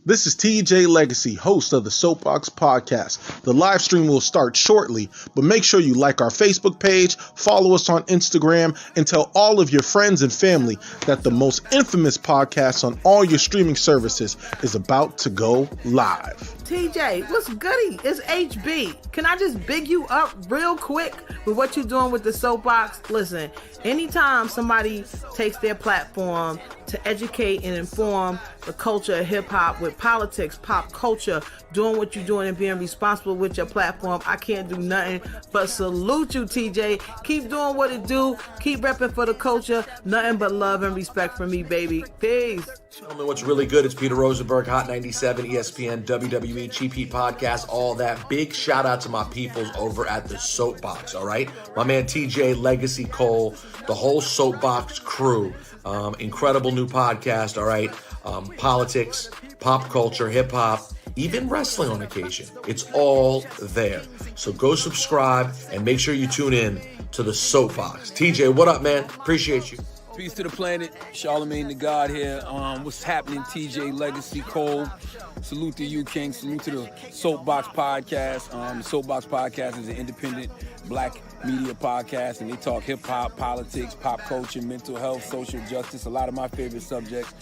This is TJ Legacy, host of the Soapboxx Podcast. The live stream will start shortly, but make sure you like our Facebook page, follow us on Instagram, and tell all of your friends and family that the most infamous podcast on all your streaming services is about to go live. TJ, what's goody? It's HB. Can I just big you up real quick with what you're doing with the Soapboxx? Listen, anytime somebody takes their platform to educate and inform the culture of hip-hop with politics, pop culture, doing what you're doing and being responsible with your platform, I can't do nothing but salute you, TJ. Keep doing what it do. Keep repping for the culture. Nothing but love and respect for me, baby. Peace. Tell me what's really good. It's Peter Rosenberg, Hot 97, ESPN, WWE, Cheap Heat Podcast, all that. Big shout out to my peoples over at the Soapboxx, all right? My man TJ, Legacy Cole, the whole Soapboxx crew. Incredible new podcast, all right? Politics, pop culture, hip hop, even wrestling on occasion. It's all there. So go subscribe and make sure you tune in to the Soapboxx. TJ, what up, man? Appreciate you. Peace to the planet. Charlemagne the God here. What's happening, TJ Legacy Cole? Salute to you, King. Salute to the Soapboxx Podcast. The Soapboxx Podcast is an independent black media podcast, and they talk hip-hop, politics, pop culture, mental health, social justice, a lot of my favorite subjects.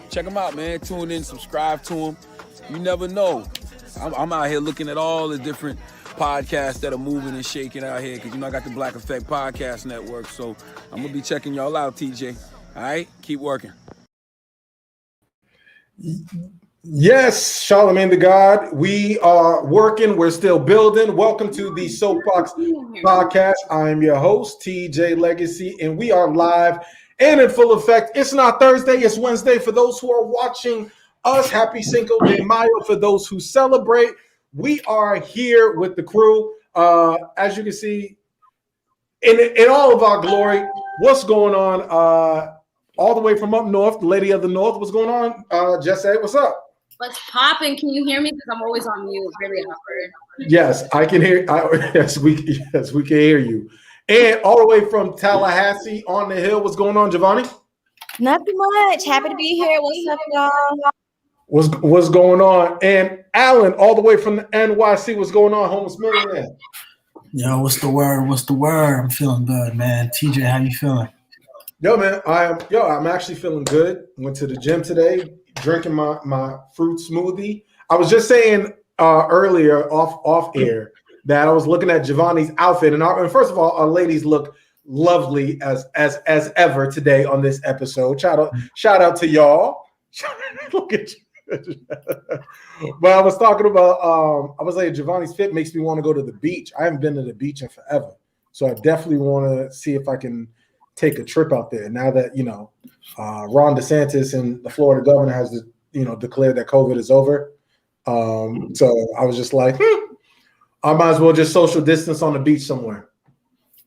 Check them out, man. Tune in, subscribe to them. You never know. I'm out here looking at all the different podcasts that are moving and shaking out here because, I got the Black Effect Podcast Network, so I'm going to be checking y'all out, TJ. All right? Keep working. Yes, Charlemagne the God. We are working. We're still building. Welcome to the Soapboxx Podcast. I am your host, TJ Legacy, and we are live and in full effect. It's not Thursday, it's Wednesday. For those who are watching us, happy Cinco de Mayo. For those who celebrate, we are here with the crew. As you can see, in all of our glory, what's going on? All the way from up north, the lady of the north. What's going on? Jesse, what's up? What's popping? Can you hear me? Because I'm always on mute. Very awkward. Yes, I can hear. Yes, we can hear you. And all the way from Tallahassee on the hill, what's going on, Javonni? Nothing much. Happy to be here. What's up, y'all? What's going on? And Alan, all the way from the NYC, what's going on, homeless millionaire? Yo, what's the word? What's the word? I'm feeling good, man. TJ, how you feeling? Yo, man, I'm actually feeling good. Went to the gym today, drinking my fruit smoothie. I was just saying earlier off air that I was looking at Javonni's outfit, and first of all, our ladies look lovely as ever today on this episode. Shout out to y'all. Look at you. But I was talking about I was saying Javonni's fit makes me want to go to the beach. I haven't been to the beach in forever, so I definitely want to see if I can take a trip out there now that Ron DeSantis and the Florida governor has declared that COVID is over. So I was just like, I might as well just social distance on the beach somewhere.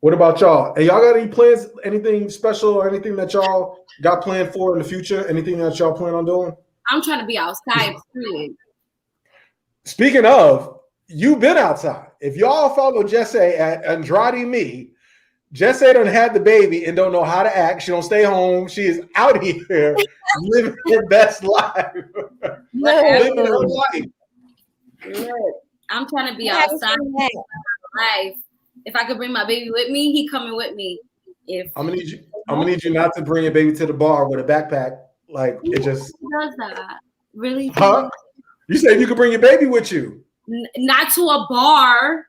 What about y'all? Hey, y'all got any plans? Anything special or anything that y'all got planned for in the future? Anything that y'all plan on doing? I'm trying to be outside too. Speaking of, you've been outside. If y'all follow Jesse at Andrade Me, Jesse done had the baby and don't know how to act. She don't stay home. She is out here living her best life. Living her life. I'm trying to be outside. Life. If I could bring my baby with me, he coming with me. I'm gonna need you not to bring your baby to the bar with a backpack. Like it just Who does that? Really? Huh? You said you could bring your baby with you. Not to a bar.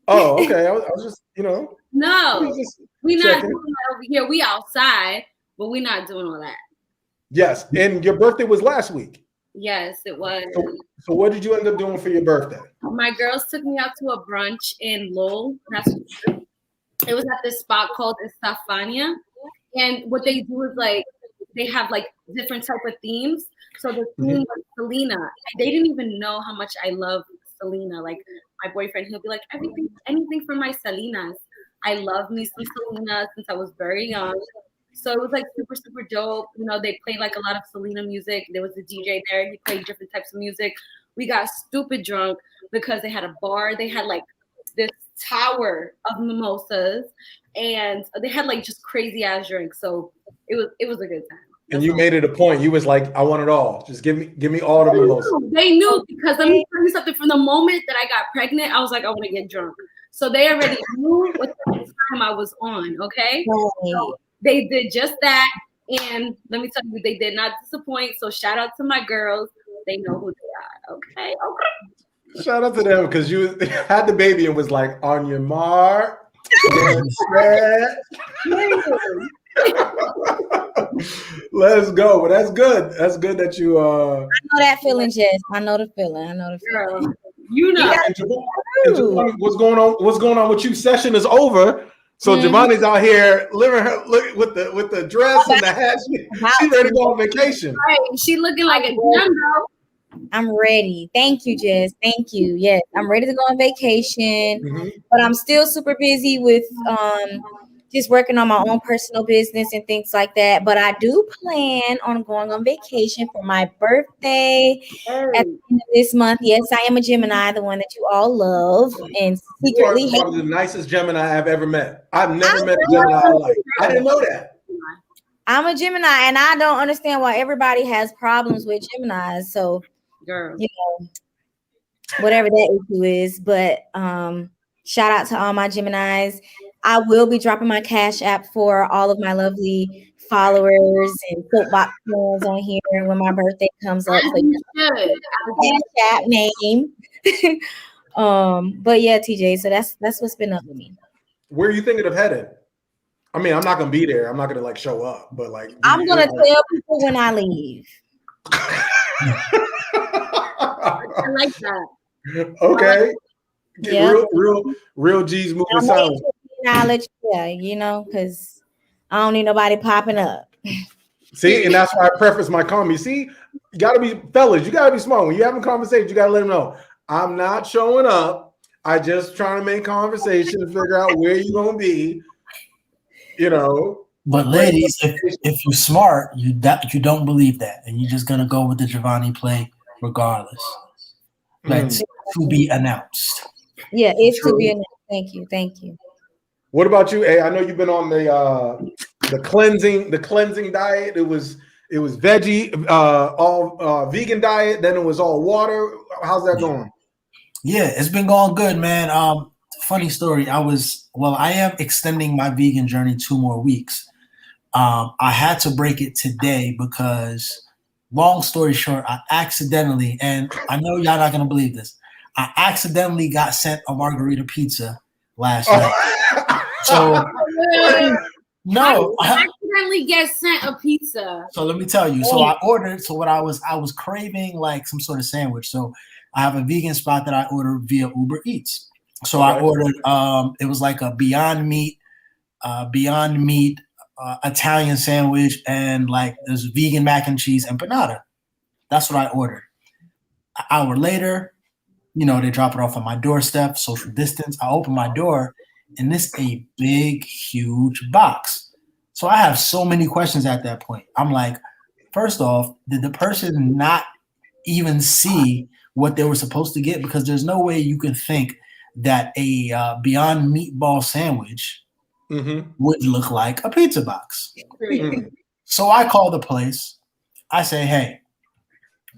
Oh, okay. I was just, No, we not doing that over here. We outside, but we not doing all that. Yes, and your birthday was last week. Yes, it was. So what did you end up doing for your birthday? My girls took me out to a brunch in Lowell. It was at this spot called Estefania, and what they do is they have different type of themes. So the theme was Selena. They didn't even know how much I love Selena. Like my boyfriend, he'll be like, anything for my Selenas. I love me some Selena since I was very young. So it was super, super dope. They played a lot of Selena music. There was a DJ there. He played different types of music. We got stupid drunk because they had a bar. They had this tower of mimosas, and they had just crazy ass drinks. So it was a good time. And you made it a point. You was like, I want it all. Just give me all the mimosas. They knew because let me tell you something. From the moment that I got pregnant, I was like, I want to get drunk. So they already knew what time I was on. Okay, so they did just that, and let me tell you, they did not disappoint. So shout out to my girls. They know who they are. Okay. Shout out to them because you had the baby and was like, on your mark. Let's go. But that's good. That's good that you I know that feeling, Jess. I know the feeling. Girl, you know. and Javonni, what's going on with you? Session is over. So Javonni's out here living her with the dress and the hat. She's ready to go on vacation. Right. She looking like a jumbo. I'm ready. Thank you, Jess. Thank you. Yes, I'm ready to go on vacation, but I'm still super busy with just working on my own personal business and things like that. But I do plan on going on vacation for my birthday at the end of this month. Yes, I am a Gemini, the one that you all love and secretly hate. Probably the nicest Gemini I've ever met. I've never met a Gemini I like. I didn't know that. I'm a Gemini, and I don't understand why everybody has problems with Geminis. So, girl, you know, whatever that issue is. But shout out to all my Geminis. I will be dropping my Cash App for all of my lovely followers and Soapboxx fans on here when my birthday comes up. So you should. Cash App name. But yeah, TJ. So that's what's been up with me. Where are you thinking of heading? I mean, I'm not gonna be there. I'm not gonna like show up, but like I'm gonna tell people when I leave. I like that. Okay. Yeah. Real G's moving silent. Knowledge, yeah, you know, because I don't need nobody popping up. See, and that's why I preface my comment. See, you gotta be fellas, you gotta be smart. When you're having conversation, you gotta let them know. I'm not showing up. I just trying to make conversation and figure out where you're gonna be. You know. But ladies, if you're smart, you don't believe that, and you're just gonna go with the Javonni play regardless. Like to be announced. Yeah, it's to be announced. Thank you. What about you, A? I know you've been on the cleansing diet. It was veggie, all vegan diet. Then it was all water. How's that going? Yeah, it's been going good, man. Funny story. I am extending my vegan journey 2 more weeks. I had to break it today because, long story short, I accidentally, and I know y'all not gonna believe this, I accidentally got sent a margarita pizza last night. So no, I accidentally get sent a pizza. So let me tell you. So I ordered. So what I was craving like some sort of sandwich. So I have a vegan spot that I order via Uber Eats. So I ordered. It was like a Beyond Meat Italian sandwich, and like there's vegan mac and cheese empanada. That's what I ordered. An hour later, you know, they drop it off on my doorstep, social distance. I open my door, and this a big, huge box. So I have so many questions at that point. I'm like, first off, did the person not even see what they were supposed to get? Because there's no way you can think that a Beyond Meatball sandwich would look like a pizza box. So I call the place. I say, hey,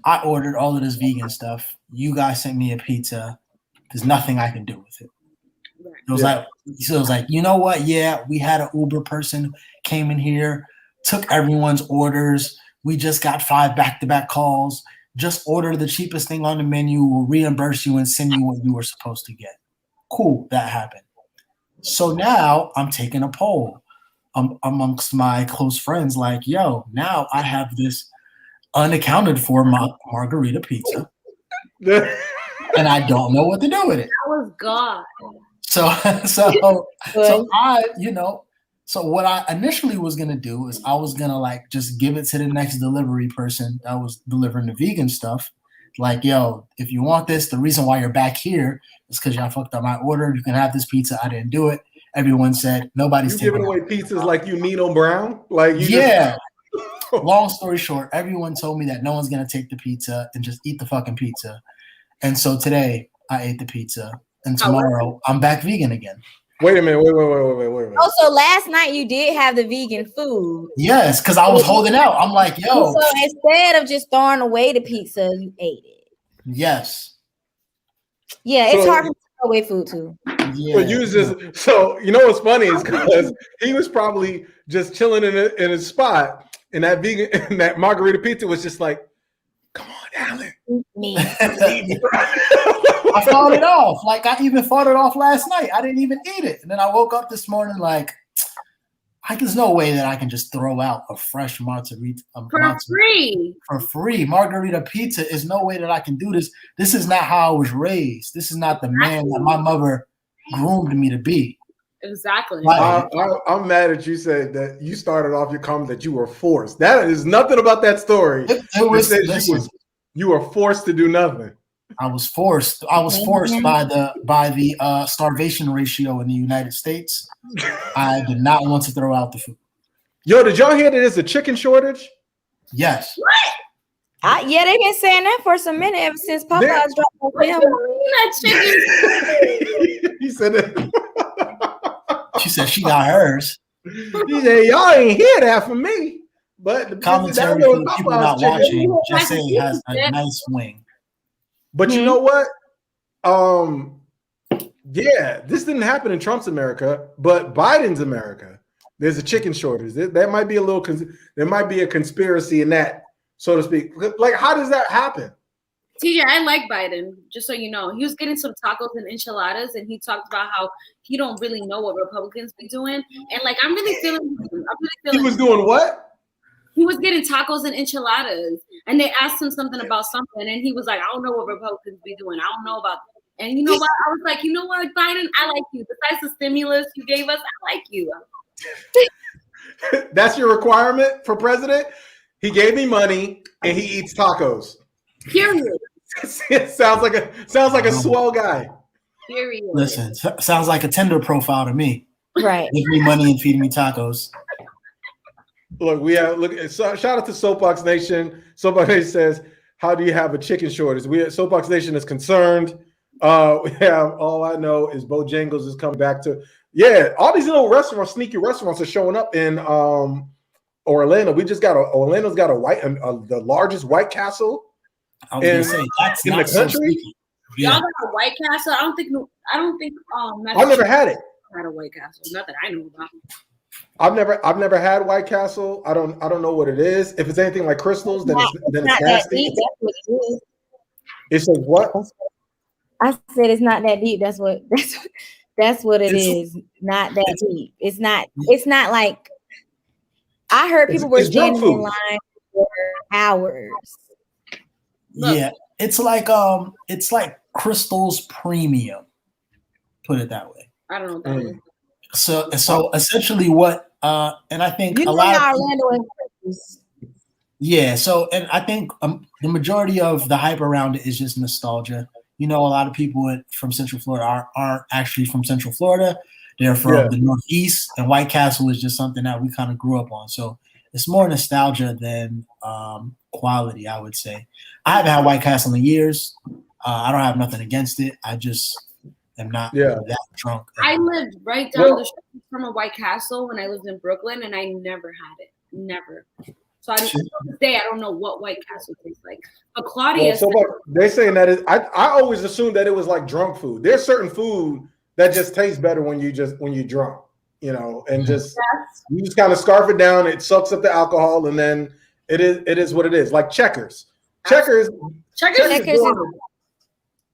I ordered all of this vegan stuff. You guys sent me a pizza. There's nothing I can do with it. It was like, you know what? Yeah, we had an Uber person came in here, took everyone's orders. We just got 5 back-to-back calls. Just order the cheapest thing on the menu. We'll reimburse you and send you what you were supposed to get. Cool, that happened. So now I'm taking a poll amongst my close friends like, yo, now I have this unaccounted for margarita pizza. And I don't know what to do with it. That was God. So I, you know, so what I initially was going to do is I was going to like just give it to the next delivery person that was delivering the vegan stuff. Like, yo, if you want this, the reason why you're back here is because y'all fucked up my order. You can have this pizza. I didn't do it. Everyone said nobody's giving away pizzas like you Nino Brown. Like you Long story short, everyone told me that no one's gonna take the pizza and just eat the fucking pizza. And so today I ate the pizza, and tomorrow I'm back vegan again. Wait a minute. Wait. Oh, so last night you did have the vegan food. Yes, because I was holding out. I'm like, yo. So instead of just throwing away the pizza, you ate it. Yes. Yeah, it's hard to throw away food too. Yeah. So you know what's funny is because he was probably just chilling in his spot, and that vegan and that margarita pizza was just like, come on, Alan. Me. I fought it off. Like I even fought it off last night. I didn't even eat it. And then I woke up this morning like, there's no way that I can just throw out a fresh margarita for free. For free. Margarita pizza is no way that I can do this. This is not how I was raised. This is not the man that my mother groomed me to be. Exactly. I'm mad at you said that you started off your comment that you were forced. That is nothing about that story. You were forced to do nothing. I was forced by the starvation ratio in the United States. I did not want to throw out the food. Yo, did y'all hear that there's a chicken shortage? Yes. What? Yeah, they've been saying that for some minute ever since Popeyes dropped on film. He said that. She said she got hers. He said, y'all ain't hear that from me. But the commentary for the people not watching, just saying he has a nice wing. But you know what? Yeah, this didn't happen in Trump's America, but Biden's America. There's a chicken shortage. There might be there might be a conspiracy in that, so to speak. Like, how does that happen? TJ, I like Biden, just so you know. He was getting some tacos and enchiladas, and he talked about how he don't really know what Republicans be doing. And like, I'm really feeling he was doing what? He was getting tacos and enchiladas, and they asked him something about something, and he was like, I don't know what Republicans be doing. I don't know about that. And you know what? I was like, you know what, Biden? I like you. Besides the stimulus you gave us, I like you. That's your requirement for president? He gave me money, and he eats tacos. Period. sounds like a swell guy. Period. Listen, sounds like a Tinder profile to me. Right. Give me money and feed me tacos. Look. Shout out to Soapboxx Nation. Soapboxx Nation says, "How do you have a chicken shortage?" Soapboxx Nation is concerned. We have all I know is Bojangles is coming back to. Yeah, all these little restaurants, sneaky restaurants, are showing up in Orlando. Orlando's got the largest White Castle. I was gonna say that's in not the country. So sneaky. Yeah. Y'all got a White Castle? I don't think. I've never had it. Had a White Castle. Not that I know about. I've never had White Castle. I don't know what it is. If it's anything like Crystals, then it's nasty. That's what it is. It's like what? I said it's not that deep. That's what it is. Not that deep. It's not like I heard people were standing in line for hours. Yeah, it's like Crystals Premium. Put it that way. I don't know what that is. So essentially what and I think a lot of Orlando is. Yeah, so and I think the majority of the hype around it is just nostalgia. You know, a lot of people from Central Florida aren't actually from Central Florida. They're from the Northeast, and White Castle is just something that we kind of grew up on. So it's more nostalgia than quality, I would say. I haven't had White Castle in years. I don't have nothing against it. I just am not that drunk. I lived right down the street from a White Castle when I lived in Brooklyn, and I never had it. Never. So to this day, I don't know what White Castle tastes like. But Claudia, they're saying that I always assumed that it was like drunk food. There's certain food that just tastes better when you're drunk, you know, and you just kind of scarf it down. It sucks up the alcohol, and then it is what it is. Like Checkers. Checkers is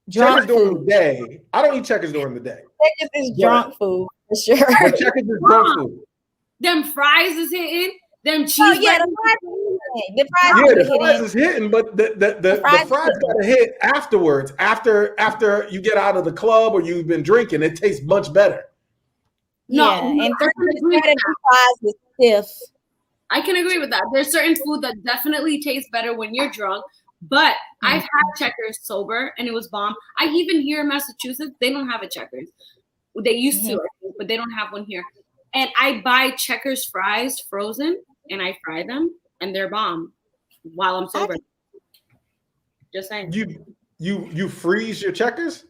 drunk during the day. I don't eat Checkers during the day. Checkers is drunk food for sure. But Checkers is drunk food. Them fries is hitting. Them cheese. The fries is hitting, but the fries gotta hit afterwards. After you get out of the club or you've been drinking, it tastes much better. And fries is stiff. I can agree with that. There's certain food that definitely tastes better when you're drunk, but I've had Checkers sober and it was bomb. I even here in Massachusetts, they don't have a Checkers. They used to, I think, but they don't have one here. And I buy Checkers fries frozen and I fry them and they're bomb while I'm sober. Just saying. You freeze your Checkers?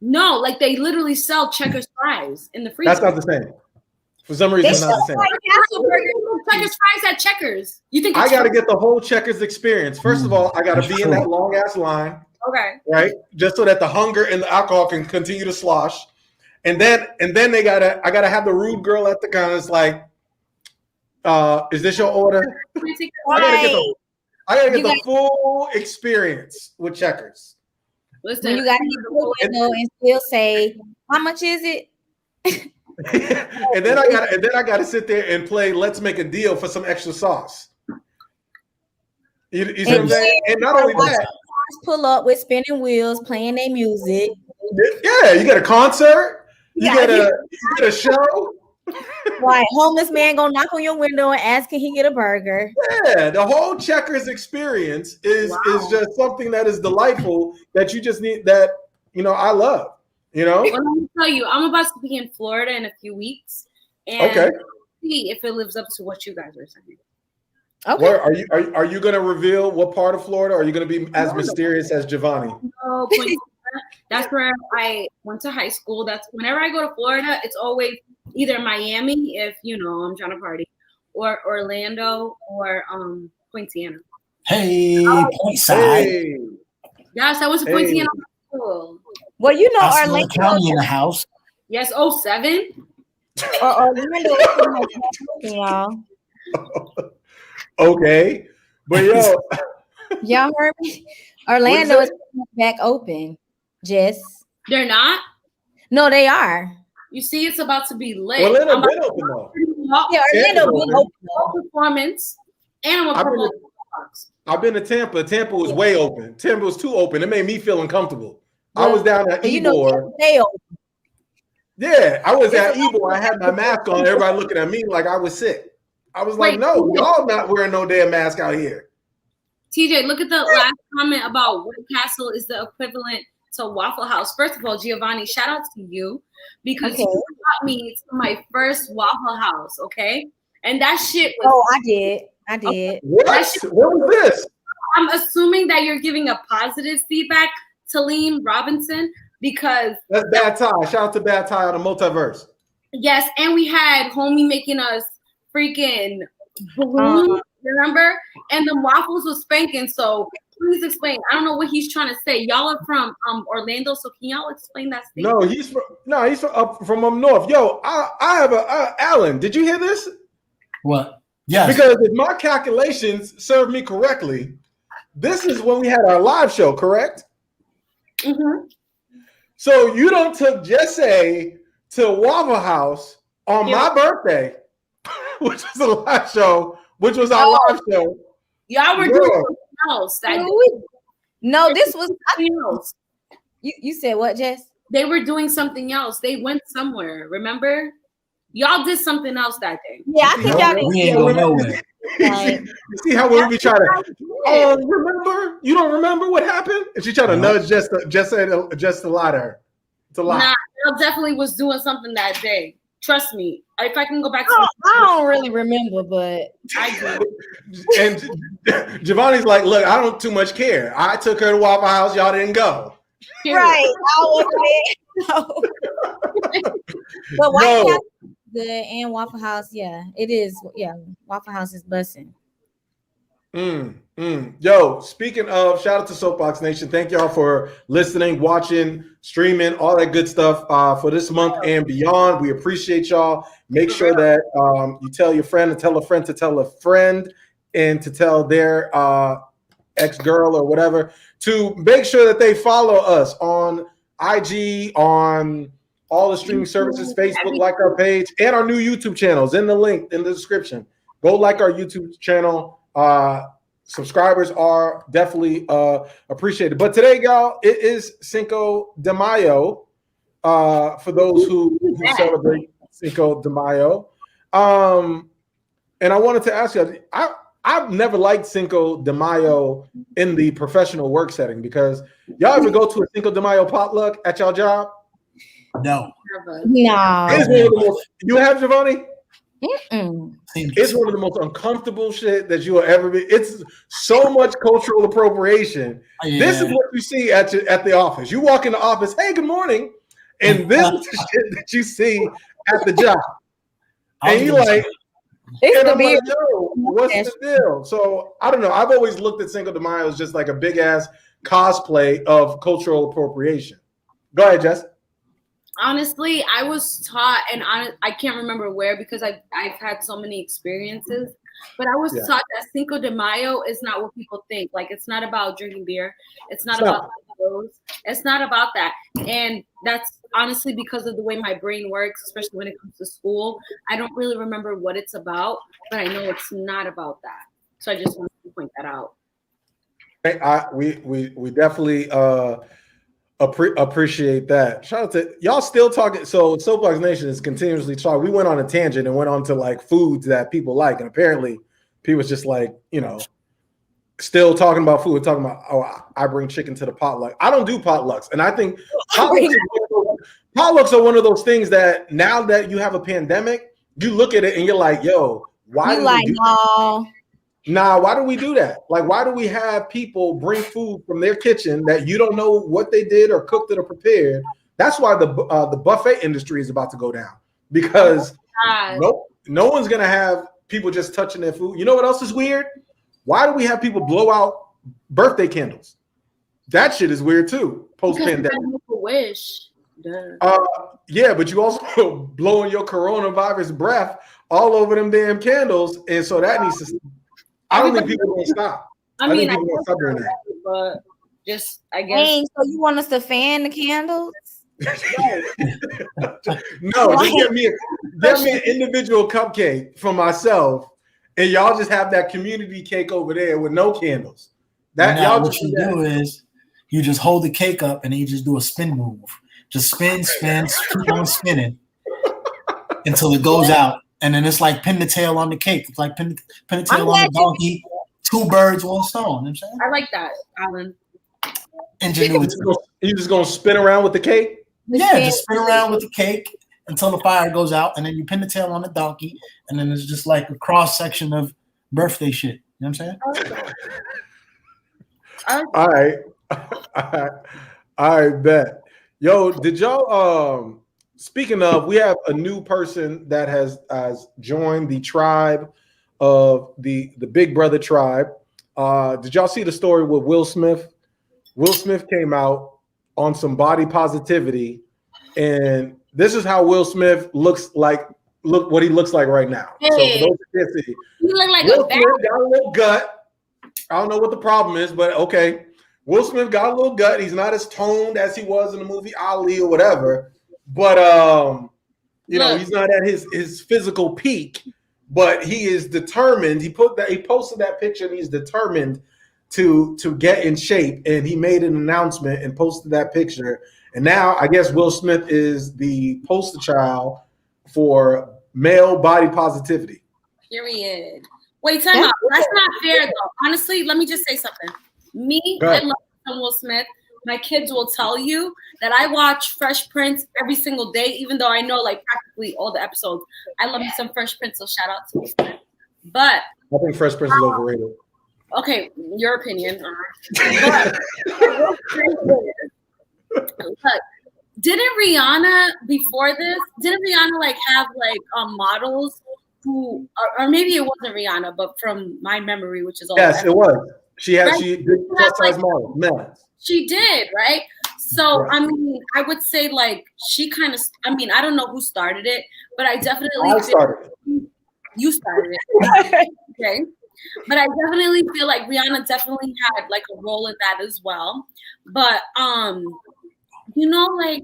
No, like they literally sell Checkers fries in the freezer. That's not the same. For some reason, it's not the same. Checkers fries at Checkers. You think I got to get the whole Checkers experience. First of all, I got to be in that long ass line. Okay. Right, just so that the hunger and the alcohol can continue to slosh, and then I gotta have the rude girl at the counter. It's like, is this your order? I gotta get the full experience with Checkers. Listen, you gotta get the window and still say, how much is it? and then I gotta sit there and play Let's Make a Deal for some extra sauce. You see what I'm saying? And not only that, pull up with spinning wheels, playing their music. Yeah, you get a concert. You get a show. Right, homeless man gonna knock on your window and ask can he get a burger. Yeah, the whole Checkers experience is just something that is delightful that you just need. That I love. Well, let me tell you, I'm about to be in Florida in a few weeks, and see if it lives up to what you guys are saying. Okay. Where, are you going to reveal what part of Florida? Or are you going to be as mysterious as Javonni? No, that's where I went to high school. That's whenever I go to Florida, it's always either Miami, if I'm trying to party, or Orlando, or Poinciana. Hey, Pointside. Hey. Yes, I was to Poinciana school. Well, Orlando County in the house. Yes, 07. Orlando, y'all. Okay, but y'all heard me. Orlando is back open. Jess, they're not. No, they are. You see, it's about to be lit. Orlando been open though. Yeah, Orlando been open. Performance, and I'm a I've been to Tampa. Tampa was way open. Tampa was too open. It made me feel uncomfortable. I was down at Ybor. Yeah, I was at Ybor. I had my mask on. Everybody looking at me like I was sick. I was like, no, y'all not wearing no damn mask out here. TJ, look at the last comment about White Castle is the equivalent to Waffle House. First of all, Javonni, shout out to you because you brought me to my first Waffle House, okay? And that shit was... Oh, I did. Okay. What was this? I'm assuming that you're giving a positive feedback to Lean Robinson because... That's Bad Tie. Shout out to Bad Tie on the multiverse. Yes, and we had homie making us freaking balloon, remember? And the waffles was spanking. So please explain. I don't know what he's trying to say. Y'all are from Orlando, so can y'all explain that statement? No, he's from up north. Yo, I have Alan. Did you hear this? What? Yes. Because if my calculations serve me correctly, this is when we had our live show, correct? Mm-hmm. So you don't took Jesse to Waffle House on my birthday, which was a live show, which was our live show. Y'all were doing something else. No, this was something else. You said what, Jess? They were doing something else. They went somewhere. Remember? Y'all did something else that day. Yeah, I think y'all did. We ain't going nowhere. You see how we be trying to? Remember? You don't remember what happened? And she tried to nudge just to lie to her. To lie. Nah, I definitely was doing something that day. Trust me. If I can go back to I don't really remember, but I do. And Javonni's like, look, I don't too much care. I took her to Waffle House. Y'all didn't go. Right. But White Castle is good and Waffle House, yeah, it is. Yeah, Waffle House is busting. Yo, speaking of, shout out to Soapboxx Nation. Thank y'all for listening, watching, streaming, all that good stuff for this month and beyond. We appreciate y'all. Make sure that you tell your friend to tell a friend to tell a friend and to tell their ex-girl or whatever to make sure that they follow us on IG, on all the streaming services, Facebook, like our page, and our new YouTube channels in the link in the description. Go like our YouTube channel. Subscribers are definitely appreciated. But today, y'all, it is Cinco de Mayo for those who celebrate Cinco de Mayo. And I wanted to ask you, I've never liked Cinco de Mayo in the professional work setting because y'all ever go to a Cinco de Mayo potluck at y'all job? No. No. You have, Javonni? It's one of the most uncomfortable shit that you will ever be. It's so much cultural appropriation. Yeah. This is what you see at the office. You walk in the office, hey, good morning, and this is the shit that you see at the job. And you're like, and I'm like, yo, what's the deal? So I don't know. I've always looked at Cinco de Mayo as just like a big ass cosplay of cultural appropriation. Go ahead, Jess. Honestly, I was taught, and I can't remember where because I've had so many experiences, but I was taught that Cinco de Mayo is not what people think. Like, it's not about drinking beer. It's not about those. It's not about that. And that's honestly because of the way my brain works, especially when it comes to school. I don't really remember what it's about, but I know it's not about that. So I just wanted to point that out. We definitely appreciate that. Shout out to y'all still talking. So Soapboxx Nation is continuously talking. We went on a tangent and went on to like foods that people like, and apparently people's just like, you know, still talking about food, talking about, oh, I bring chicken to the potluck. I don't do potlucks, and I think potlucks are one of those things that now that you have a pandemic, you look at it and you're like, yo, why? You like no. Nah, why do we do that? Like, why do we have people bring food from their kitchen that you don't know what they did or cooked it or prepared? That's why the buffet industry is about to go down, because no one's gonna have people just touching their food. You know what else is weird? Why do we have people blow out birthday candles? That shit is weird too. Post pandemic. Wish. Yeah, but you also blowing your coronavirus breath all over them damn candles, and so that needs to. I don't think people will stop. I think people will stop doing that. But just, I guess. Dang, so you want us to fan the candles? No, just get me an individual cupcake for myself, and y'all just have that community cake over there with no candles. That y'all what you do is you just hold the cake up and then you just do a spin move. Just spin, keep on spinning until it goes out. And then it's like pin the tail on the cake. It's like pin the tail on the donkey. 2 birds, 1 stone. You know what I'm saying? I like that, Alan. Ingenuity. You just gonna spin around with the cake? Yeah, just spin around with the cake until the fire goes out, and then you pin the tail on the donkey, and then it's just like a cross section of birthday shit. You know what I'm saying? All right, bet. Yo, did y'all speaking of, we have a new person that has joined the tribe of the Big Brother tribe. Did y'all see the story with Will Smith? Will Smith came out on some body positivity, and this is how Will Smith looks like. Look what he looks like right now. Hey, so for those who can't see, he look like Will Smith got a little gut. I don't know what the problem is, but okay. Will Smith got a little gut. He's not as toned as he was in the movie Ali or whatever. But you know, he's not at his physical peak, but he is determined. He posted that picture, and he's determined to get in shape. And he made an announcement and posted that picture. And now I guess Will Smith is the poster child for male body positivity. Period. Wait, time out. That's not fair though. Honestly, let me just say something. I love Will Smith. My kids will tell you that I watch Fresh Prince every single day, even though I know like practically all the episodes. I love me some Fresh Prince, so shout out to Will Smith. But I think Fresh Prince is overrated. Okay, your opinion. But didn't Rihanna before this? Didn't Rihanna like have like models who, or maybe it wasn't Rihanna, but from my memory, which is all. Yes, it was. She did plus size models. She did, right? So, right. I mean, I would say like she kind of, I mean, I don't know who started it, but I definitely you started it. Okay. But I definitely feel like Rihanna definitely had like a role in that as well. But you know, like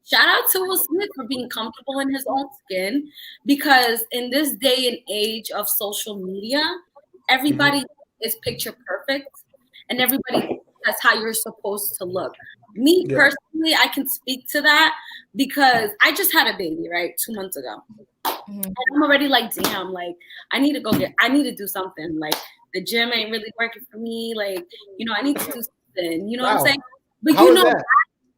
shout out to Will Smith for being comfortable in his own skin, because in this day and age of social media, everybody is picture perfect and everybody, that's how you're supposed to look. Me personally, I can speak to that because I just had a baby, right? 2 months ago. And I'm already like, damn, like I need to do something. Like the gym ain't really working for me. Like, you know, I need to do something. You know what I'm saying? But you know,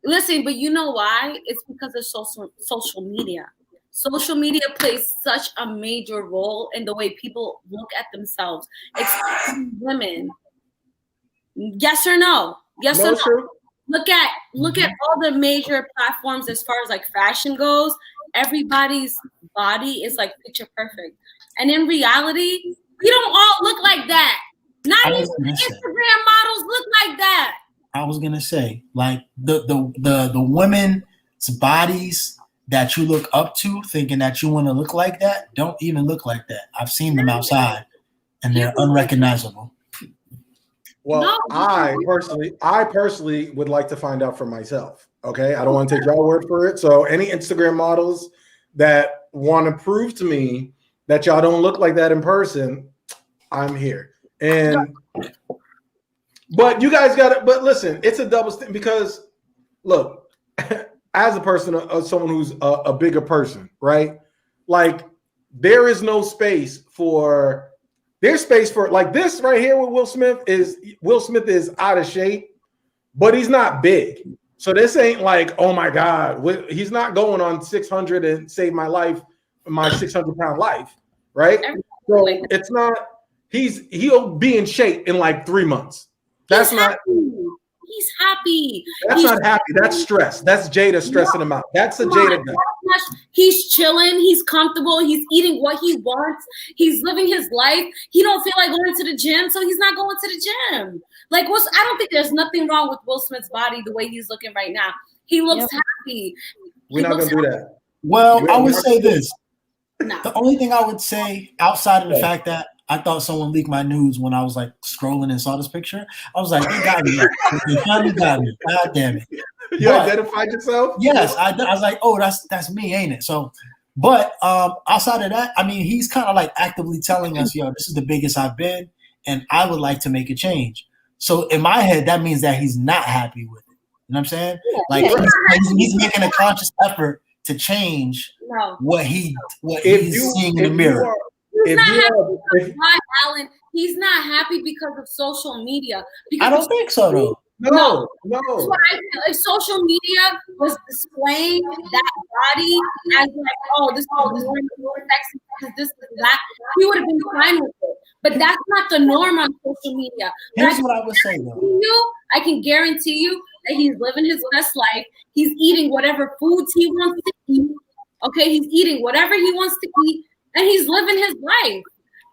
listen, but you know why? It's because of social media. social media plays such a major role in the way people look at themselves, especially women. Yes or no? Yes or no? True. Look at all the major platforms as far as like fashion goes. Everybody's body is like picture perfect, and in reality, we don't all look like that. Not even the Instagram models look like that. I was gonna say, like the women's bodies that you look up to, thinking that you want to look like that, don't even look like that. I've seen them outside, and they're unrecognizable. Well, no. I personally would like to find out for myself. Okay, I don't want to take your word for it. So, any Instagram models that want to prove to me that y'all don't look like that in person, I'm here. And but you guys got it. But listen, it's a double standard because look, as a person, someone who's a bigger person, right? Like there is no space for. There's space for like this right here with Will Smith is out of shape, but he's not big. So this ain't like, oh my God, he's not going on 600 and save my life, my 600-pound life, right? So it's not, he'll be in shape in like 3 months. That's not. He's happy. That's not happy. That's stress. That's Jada stressing him out. That's a Jada guy. He's chilling. He's comfortable. He's eating what he wants. He's living his life. He don't feel like going to the gym, so he's not going to the gym. Like, I don't think there's nothing wrong with Will Smith's body the way he's looking right now. He looks happy. We're not going to do that. Well, I would say this. No. The only thing I would say outside of the fact that I thought someone leaked my news when I was like scrolling and saw this picture. I was like, they got me. They finally got me. God damn it. You identified yourself? Yes. I was like, oh, that's me, ain't it? So, but outside of that, I mean, he's kind of like actively telling us, yo, this is the biggest I've been, and I would like to make a change. So in my head, that means that he's not happy with it. You know what I'm saying? Like he's making a conscious effort to change what he's seeing in the mirror. Alan, he's not happy because of social media. I don't think so, though. No. That's what I feel. If social media was displaying that body as like, oh, this is more sexy because this is that, he would have been fine with it. But that's not the norm on social media. Here's what I would say, though. I can guarantee you that he's living his best life. He's eating whatever foods he wants to eat. Okay, he's eating whatever he wants to eat. And he's living his life,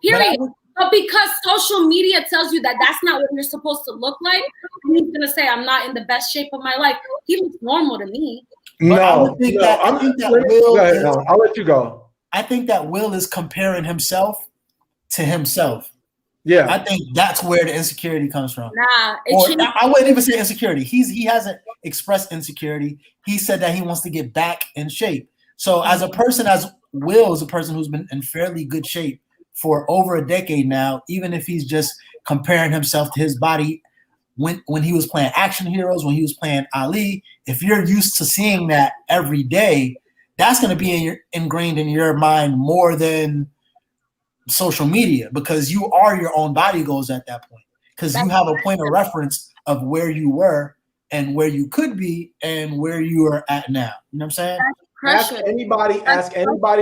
period. But because social media tells you that that's not what you're supposed to look like, he's going to say, I'm not in the best shape of my life. He looks normal to me. I'll let you go. I think that Will is comparing himself to himself. Yeah. I think that's where the insecurity comes from. I wouldn't even say insecurity. He hasn't expressed insecurity. He said that he wants to get back in shape. So as a person, as Will is a person who's been in fairly good shape for over a decade now, even if he's just comparing himself to his body when he was playing action heroes, when he was playing Ali. If you're used to seeing that every day, that's going to be ingrained in your mind more than social media, because you are your own body goals at that point, because you have a point of reference of where you were and where you could be and where you are at now. You know what I'm saying? Ask anybody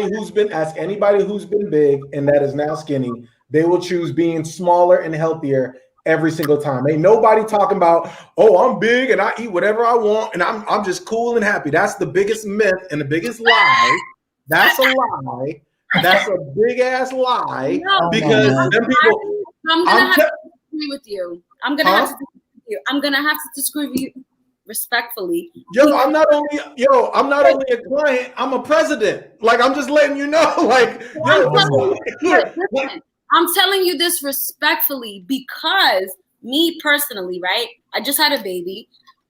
who's been big and that is now skinny. They will choose being smaller and healthier every single time. Ain't nobody talking about, oh, I'm big and I eat whatever I want and I'm just cool and happy. That's the biggest myth and the biggest lie. That's a lie. That's a big ass lie. Because them people. I'm gonna have to disagree with you. I'm gonna have to disagree with you respectfully. I'm not only a client, I'm a president. Like, I'm just letting you know. Like, I'm telling you this respectfully because me personally, right? I just had a baby.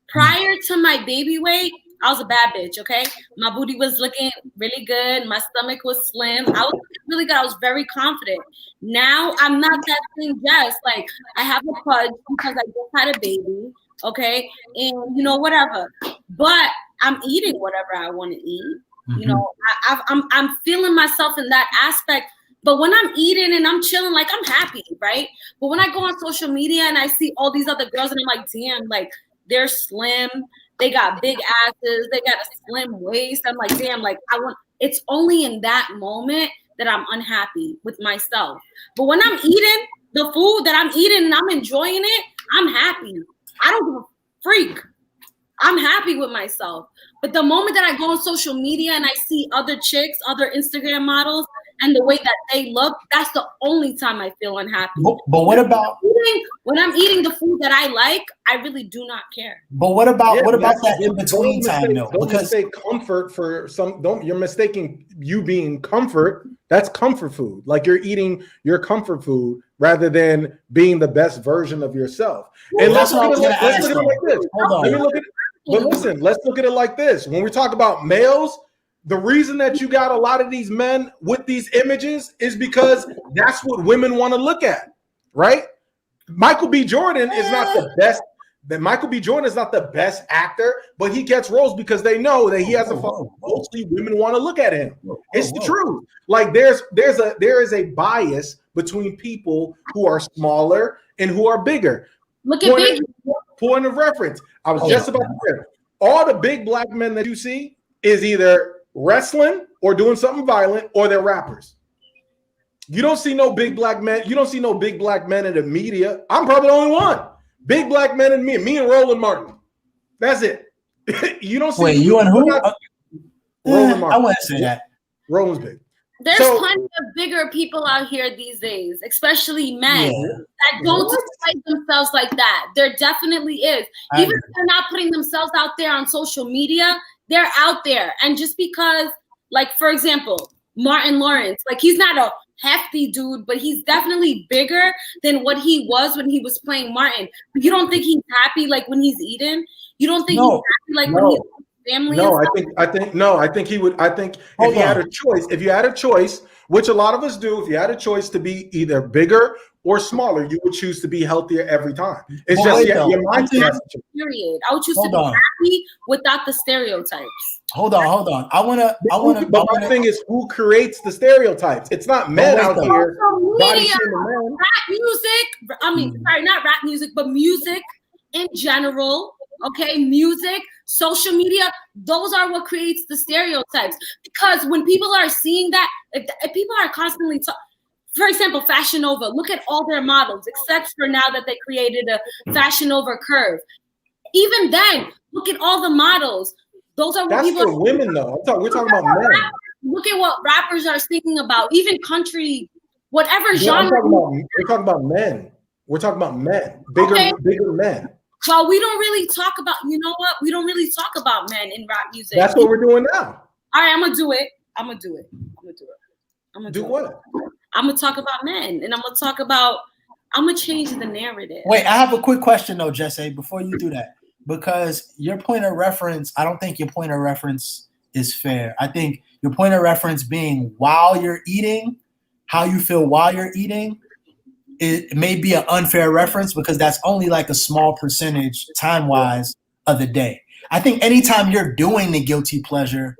Prior to my baby weight, I was a bad bitch, okay? My booty was looking really good. My stomach was slim. I was really good. I was very confident. Now I'm not that same Jess. Like, I have a pudge because I just had a baby, okay? And, whatever. But I'm eating whatever I want to eat. Mm-hmm. I'm feeling myself in that aspect. But when I'm eating and I'm chilling, like, I'm happy, right? But when I go on social media and I see all these other girls and I'm like, damn, like, they're slim. They got big asses. They got a slim waist. I'm like, damn, like, it's only in that moment that I'm unhappy with myself. But when I'm eating the food that I'm eating and I'm enjoying it, I'm happy. I don't give a freak. I'm happy with myself. But the moment that I go on social media and I see other chicks, other Instagram models, and the way that they look, that's the only time I feel unhappy. But what about when I'm eating the food that I like? I really do not care. But what about that in between time though? Don't mistake comfort for some. You're mistaking you being comfort. That's comfort food. Like you're eating your comfort food rather than being the best version of yourself. And let's look at it like this. Hold on. But listen, let's look at it like this. When we talk about males, the reason that you got a lot of these men with these images is because that's what women want to look at, right? Michael B. Jordan is not the best. Michael B. Jordan is not the best actor, but he gets roles because they know that he has a mostly women want to look at him. It's the truth. Like there is a bias between people who are smaller and who are bigger. Look at Big. Point of reference. I was just about to say, all the big black men that you see is either wrestling or doing something violent, or they're rappers. You don't see no big black men. You don't see no big black men in the media. I'm probably the only one. Big black men and me and Roland Martin. That's it. You don't see. Wait, you and who? Roland Martin. I wouldn't say that. Roland's big. There's plenty of bigger people out here these days, especially men, that don't display themselves like that. There definitely is. Even if they're not putting themselves out there on social media, they're out there. And just because, like, for example, Martin Lawrence, like, he's not a hefty dude, but he's definitely bigger than what he was when he was playing Martin. You don't think he's happy, like, when he's eating? You don't think he's happy, like, when he's family? No, I think he would. I think if you had a choice, which a lot of us do, if you had a choice to be either bigger or smaller, you would choose to be healthier every time. It's your mindset. Period. I would choose to be happy without the stereotypes. Hold on. I wanna. But my thing is, who creates the stereotypes? It's not men out here. Media, rap music. I mean, sorry, not rap music, but music in general. Okay, music, social media, those are what creates the stereotypes. Because when people are seeing that, if people are constantly for example, Fashion Nova, look at all their models, except for now that they created a Fashion Nova curve. Even then, look at all the models. Those are what people for women, though. We're talking about men. Look at what rappers are singing about, even country, whatever genre. We're talking about men. We're talking about men, bigger men. Well, we don't really talk about, you know what? We don't really talk about men in rap music. That's what we're doing now. All right, I'm gonna do it. Do what? I'm gonna talk about men, and I'm gonna change the narrative. Wait, I have a quick question though, Jesse, before you do that, because your point of reference, I don't think your point of reference is fair. I think your point of reference being while you're eating, how you feel while you're eating, it may be an unfair reference because that's only like a small percentage time-wise of the day. I think anytime you're doing the guilty pleasure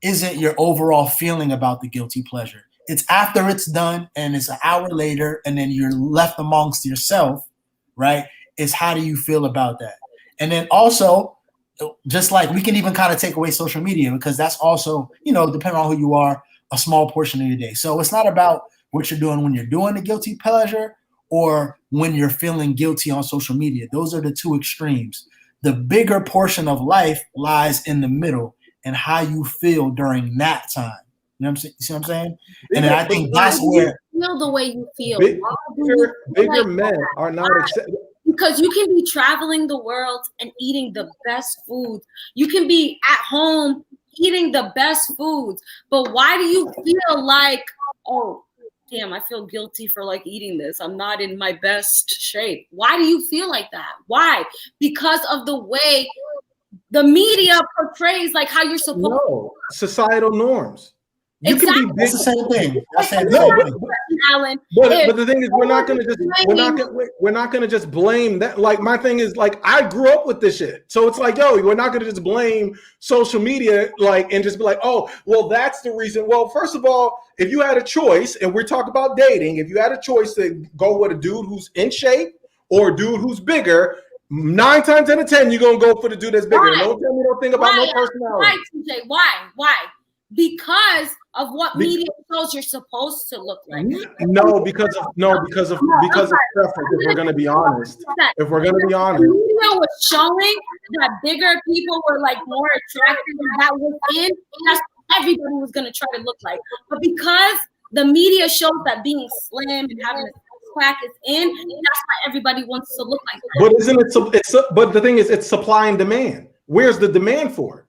isn't your overall feeling about the guilty pleasure. It's after it's done and it's an hour later and then you're left amongst yourself, right? It's how do you feel about that? And then also, just like we can even kind of take away social media because that's also, depending on who you are, a small portion of your day. So it's not about what you're doing when you're doing the guilty pleasure or when you're feeling guilty on social media. Those are the two extremes. The bigger portion of life lies in the middle and how you feel during that time. You know what I'm saying? You see what I'm saying? And then I think that's where feel the way you feel. Bigger men are not accepted. Because you can be traveling the world and eating the best food. You can be at home eating the best foods. But why do you feel like, oh, damn, I feel guilty for like eating this. I'm not in my best shape. Why do you feel like that? Why? Because of the way the media portrays like how you're supposed to. Societal norms. You exactly. can be big. That's the same thing. Alan, but the thing is, we're not gonna just blame that. Like my thing is, like I grew up with this shit, so it's like, yo, we're not gonna just blame social media, like, and just be like, oh, well, that's the reason. Well, first of all, if you had a choice, and we're talking about dating, if you had a choice to go with a dude who's in shape or a dude who's bigger, 9 times out of 10, you're gonna go for the dude that's bigger. Don't tell me don't think about no personality. Why, TJ? Why? because of what media shows you're supposed to look like. No, because of preference. If we're gonna be honest, The media was showing that bigger people were like more attractive, and that was in. That's what everybody was gonna try to look like. But because the media shows that being slim and having a crack is in, that's why everybody wants to look like that. But isn't it? But the thing is, it's supply and demand. Where's the demand for it?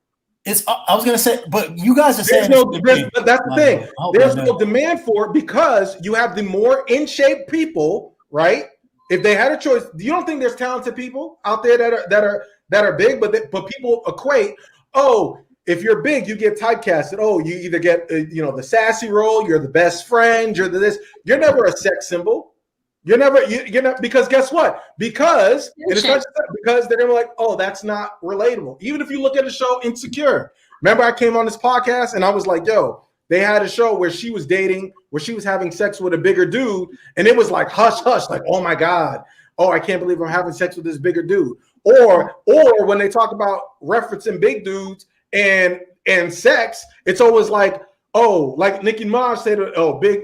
I was gonna say, but you guys are saying but that's the thing. There's no demand for it because you have the more in shape people, right? If they had a choice, you don't think there's talented people out there that are big, but people equate. Oh, if you're big, you get typecasted. Oh, you either get the sassy role, you're the best friend, you're this. You're never a sex symbol. You're not, because guess what? Because they're gonna be like, oh, that's not relatable. Even if you look at the show Insecure. Remember, I came on this podcast and I was like, yo, they had a show where she was having sex with a bigger dude, and it was like hush hush, like, oh my God, oh, I can't believe I'm having sex with this bigger dude. Or when they talk about referencing big dudes and sex, it's always like, oh, like Nicki Minaj said, oh, big,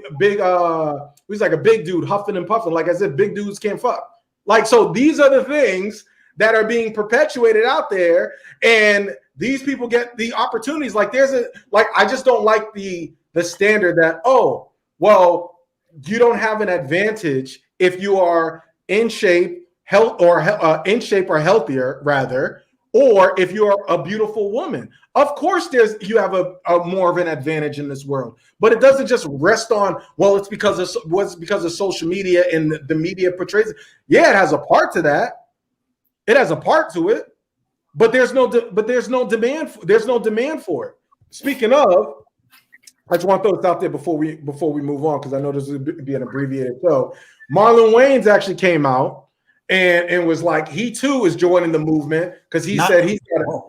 he's like a big dude huffing and puffing, like as if big dudes can't fuck. Like, so these are the things that are being perpetuated out there, and these people get the opportunities. Like I just don't like the standard that, oh, well, you don't have an advantage if you are in shape, in shape or healthier rather, or if you're a beautiful woman. Of course, you have a more of an advantage in this world, but it doesn't just rest on, well, it's because of social media and the media portrays it. Yeah, it has a part to that. It has a part to it, but there's no demand. There's no demand for it. Speaking of, I just want to throw this out there before we move on, because I know this will be an abbreviated show. Marlon Wayans actually came out and was like, he too is joining the movement, because he said he's got to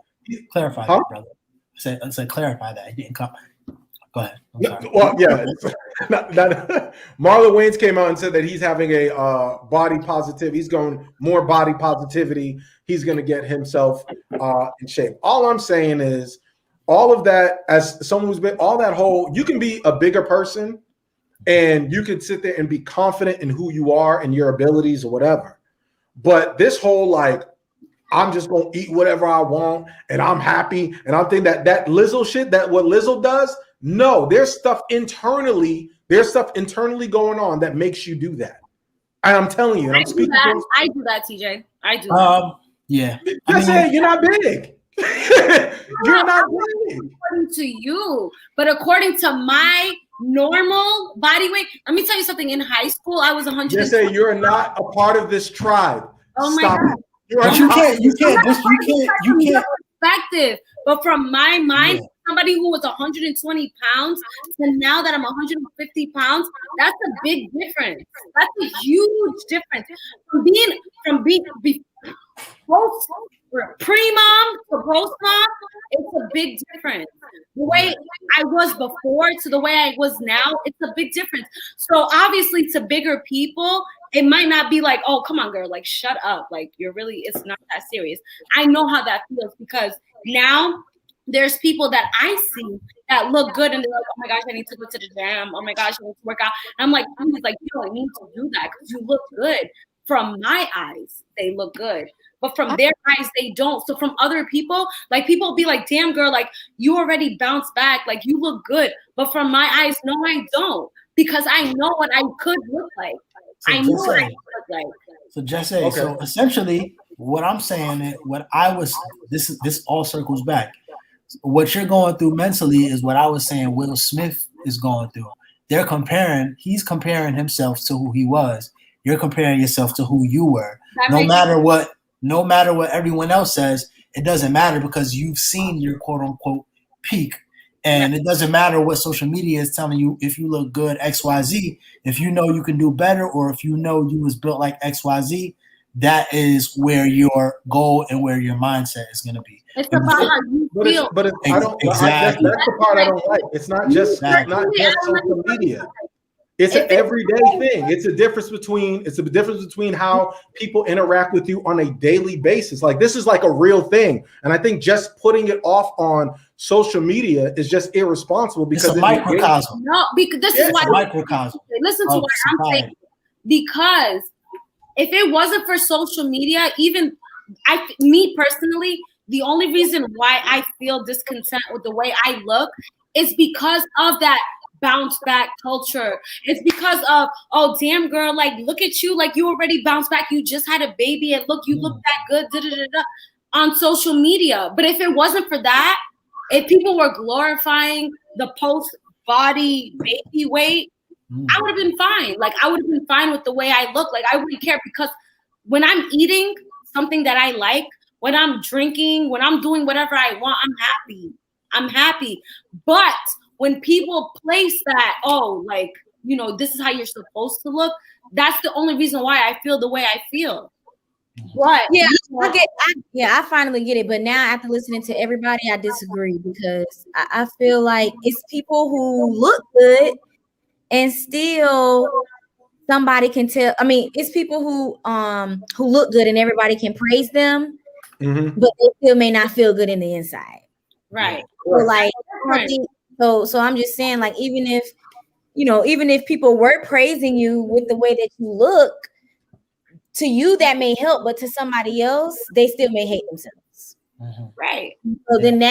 clarify that, brother. I said clarify that. He didn't come. Go ahead. Well, yeah. Marlon Wayans came out and said that he's having a body positive. He's going more body positivity. He's going to get himself in shape. All I'm saying is, all of that, as someone who's been all that whole, you can be a bigger person and you can sit there and be confident in who you are and your abilities or whatever. But this whole, like, I'm just going to eat whatever I want and I'm happy, and I'm thinking that Lizzo shit, that what Lizzo does, no, there's stuff internally going on that makes you do that. And I'm telling you, and I'm speaking. I do that, TJ. I do that. Yeah. You're not big. You're not big. According to you, but according to my normal body weight, let me tell you something. In high school, I was 100. Just say you're not a part of this tribe. Oh my Stop God. It. You can't. Perspective, but from my mind, somebody who was 120 pounds to now that I'm 150 pounds, that's a big difference. That's a huge difference. From being pre-mom to post-mom, it's a big difference. The way I was before to the way I was now, it's a big difference. So obviously, to bigger people, it might not be like, oh, come on, girl, like, shut up. Like, it's not that serious. I know how that feels, because now there's people that I see that look good and they're like, oh my gosh, I need to go to the gym. Oh my gosh, I need to work out. And I'm like, you don't need to do that because you look good. From my eyes, they look good. But from their eyes, they don't. So from other people, like, people be like, damn, girl, like, you already bounced back. Like, you look good. But from my eyes, no, I don't. Because I know what I could look like. So I know what I could look like. So Jesse, okay. So essentially, what I'm saying, this all circles back. What you're going through mentally is what I was saying Will Smith is going through. He's comparing himself to who he was. You're comparing yourself to who you were. No matter what everyone else says, it doesn't matter, because you've seen your quote unquote peak. And it doesn't matter what social media is telling you. If you look good, XYZ, if you know you can do better, or if you know you was built like XYZ, that is where your goal and where your mindset is going to be. It's about how you feel. Exactly. That's the part I don't like. It's not just social media. It's an everyday thing. It's a difference between how people interact with you on a daily basis. Like this is like a real thing. And I think just putting it off on social media is just irresponsible because it's a microcosm. No, because this is why microcosm. Listen to what I'm saying. Because if it wasn't for social media, even me personally, the only reason why I feel discontent with the way I look is because of that bounce back culture. It's because of, oh damn girl, like look at you, like you already bounced back, you just had a baby and look, you look that good, on social media. But if it wasn't for that, if people were glorifying the post body baby weight, I would have been fine. Like I would have been fine with the way I look. Like I wouldn't care, because when I'm eating something that I like, when I'm drinking, when I'm doing whatever I want, I'm happy. But when people place that, oh, like, you know, this is how you're supposed to look, that's the only reason why I feel the way I feel. But I finally get it. But now after listening to everybody, I disagree, because I feel like it's people who look good and still somebody can tell. I mean, it's people who look good and everybody can praise them, but they still may not feel good in the inside. Right. So like, so I'm just saying, like, even if people were praising you with the way that you look, to you that may help, but to somebody else, they still may hate themselves. Right. So then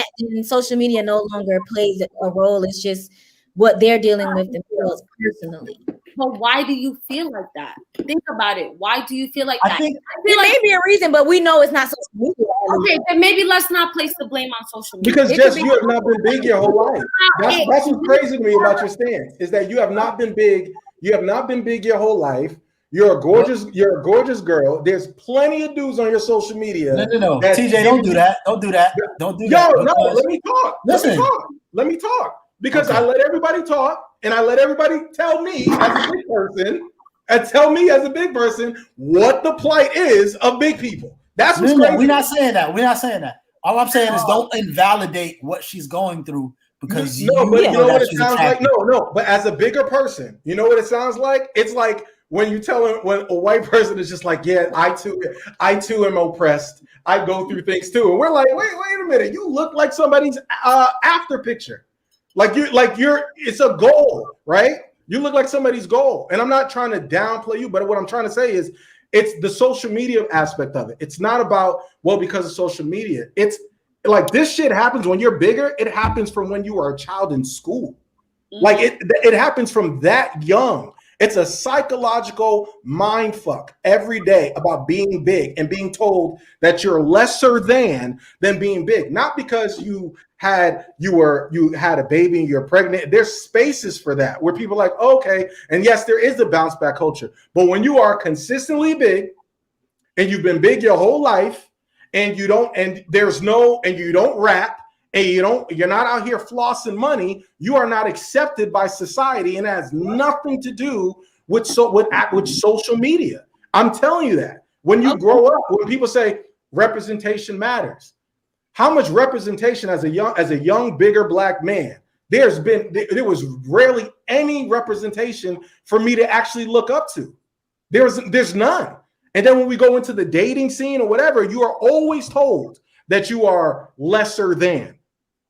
social media no longer plays a role. It's just what they're dealing with themselves personally. But why do you feel like that? Think about it. Why do you feel like that? I feel like may be a reason, but we know it's not social media. Okay, then maybe let's not place the blame on social media. Because you have not been big your whole life. That's what's crazy to me about your stance, is that you have not been big. You have not been big your whole life. You're a gorgeous girl. There's plenty of dudes on your social media. No. TJ, don't do that. Don't do that. Don't do that. No, let me talk. Let me talk. Because I let everybody talk, and I let everybody tell me as a big person, what the plight is of big people. That's what's crazy. We're not saying that. All I'm saying is don't invalidate what she's going through, because you know what it sounds like. No. But as a bigger person, you know what it sounds like? It's like when a white person is just like, yeah, I too am oppressed. I go through things too, and we're like, wait a minute, you look like somebody's after picture. It's a goal, right? You look like somebody's goal. And I'm not trying to downplay you, but what I'm trying to say is it's the social media aspect of it. It's not about, well, because of social media. It's like this shit happens when you're bigger. It happens from when you are a child in school. Like it happens from that young. It's a psychological mind fuck every day about being big and being told that you're lesser than being big. Not because you had a baby and you're pregnant. There's spaces for that where people are like, okay, and yes, there is a bounce back culture. But when you are consistently big and you've been big your whole life and you don't rap, and you're not out here flossing money, you are not accepted by society, and it has nothing to do with social media. I'm telling you that. When you grow up, when people say representation matters, how much representation as a young bigger black man, there was rarely any representation for me to actually look up to. There's none. And then when we go into the dating scene or whatever, you are always told that you are lesser than.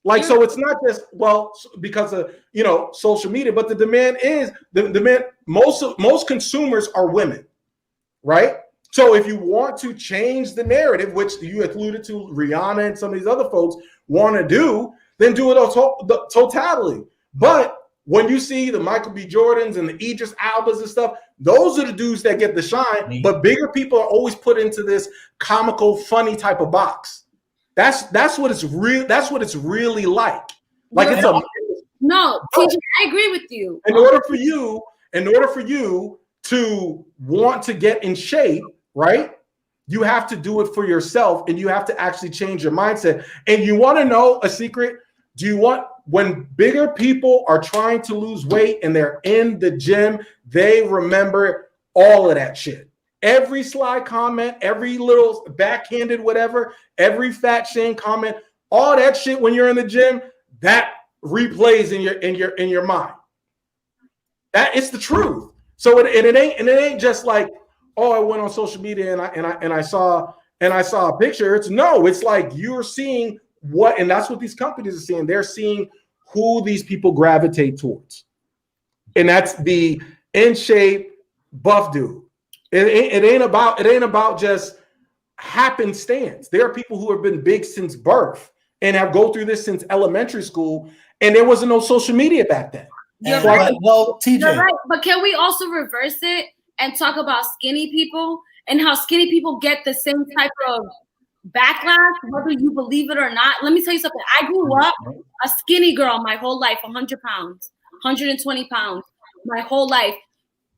Like, so it's not just, well, because of, social media, but the demand is most consumers are women, right? So if you want to change the narrative, which you alluded to, Rihanna and some of these other folks want to do, then do it totally. But when you see the Michael B. Jordans and the Idris Albas and stuff, those are the dudes that get the shine. But bigger people are always put into this comical, funny type of box. That's what it's real. That's what it's really like. Like it's no. TJ, I agree with you. In order for you to want to get in shape, right? You have to do it for yourself, and you have to actually change your mindset. And you want to know a secret? When bigger people are trying to lose weight and they're in the gym, they remember all of that shit. Every sly comment, every little backhanded whatever, every fat shame comment, all that shit when you're in the gym, that replays in your mind. That it's the truth. So it ain't just like, oh, I went on social media and I saw a picture. It's like you're seeing what, and that's what these companies are seeing. They're seeing who these people gravitate towards, and that's the in shape buff dude. It ain't about just happenstance. There are people who have been big since birth and have go through this since elementary school, and there wasn't no social media back then. You're right. Well, TJ, you're right. But can we also reverse it and talk about skinny people and how skinny people get the same type of backlash, whether you believe it or not? Let me tell you something. I grew up a skinny girl my whole life, 100 pounds, 120 pounds, my whole life,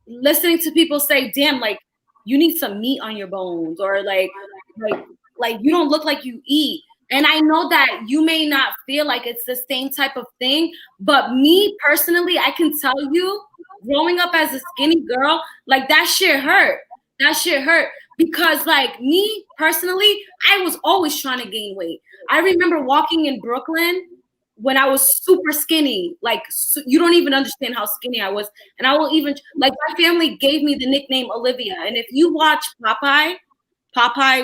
listening to people say, damn, like, you need some meat on your bones, or like you don't look like you eat. And I know that you may not feel like it's the same type of thing, but me personally, I can tell you, growing up as a skinny girl, like that shit hurt. That shit hurt because, like, me personally, I was always trying to gain weight. I remember walking in Brooklyn when I was super skinny, like you don't even understand how skinny I was. And I will even, like, my family gave me the nickname Olivia. And if you watch Popeye,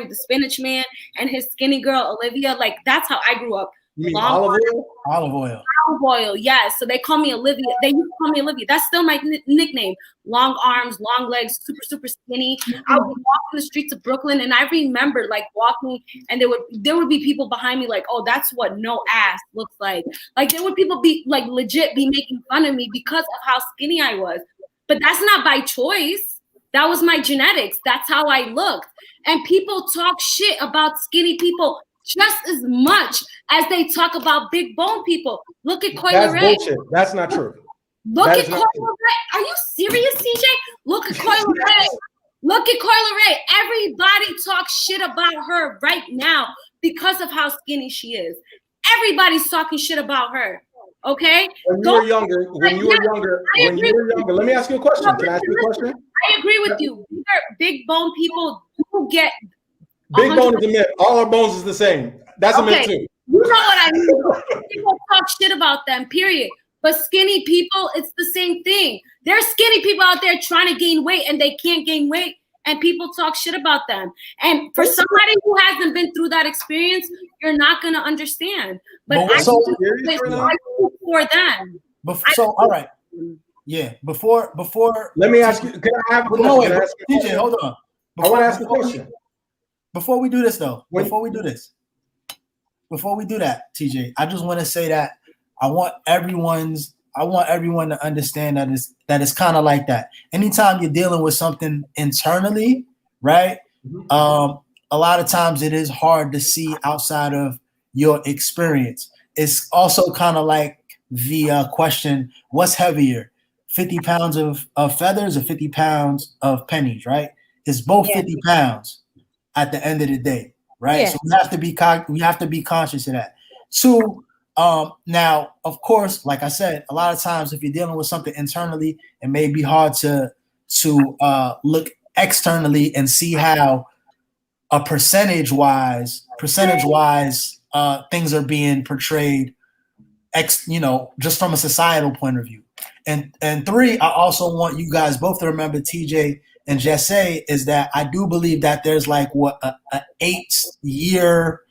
the spinach man, and his skinny girl Olivia, like that's how I grew up. You mean olive oil? Olive oil. Olive oil, yes. So they call me Olivia. They used to call me Olivia. That's still my nickname. Long arms, long legs, super, super skinny. I would walk in the streets of Brooklyn, and I remember like walking, and there would be people behind me like, oh, that's what no ass looks like. Like there would people be like legit be making fun of me because of how skinny I was. But that's not by choice. That was my genetics. That's how I looked. And people talk shit about skinny people just as much as they talk about big bone people. Look at Coyle Ray. Bullshit. That's not true. Look at Coyle Ray. Are you serious, CJ? Look at Coyle Ray. Look at Coyle Ray. Everybody talks shit about her right now because of how skinny she is. Everybody's talking shit about her. Okay? When you were younger, let me ask you a question. Can I ask you a question? I agree with you. Big bone people do get big bone is a myth. All our bones is the same. That's a myth too. You know what I mean? People talk shit about them, period. But skinny people, it's the same thing. There's skinny people out there trying to gain weight and they can't gain weight, and people talk shit about them. And for somebody who hasn't been through that experience, you're not going to understand. But I for them. All right. Yeah. Before. Let me ask you. Can I have a question? No, wait, TJ, hold on. I want to ask a question. Before we do this, though, before we do that, TJ, I just want to say that I want everyone to understand that it's kind of like that. Anytime you're dealing with something internally, right? A lot of times it is hard to see outside of your experience. It's also kind of like the question, what's heavier, 50 pounds of feathers or 50 pounds of pennies, right? It's both 50 pounds at the end of the day, right? So we have to be conscious of that. Two, now, of course, like I said, a lot of times if you're dealing with something internally, it may be hard to look externally and see how percentage wise things are being portrayed, just from a societal point of view. And three, I also want you guys both to remember, TJ and Jesse, is that I do believe that there's like an 8 year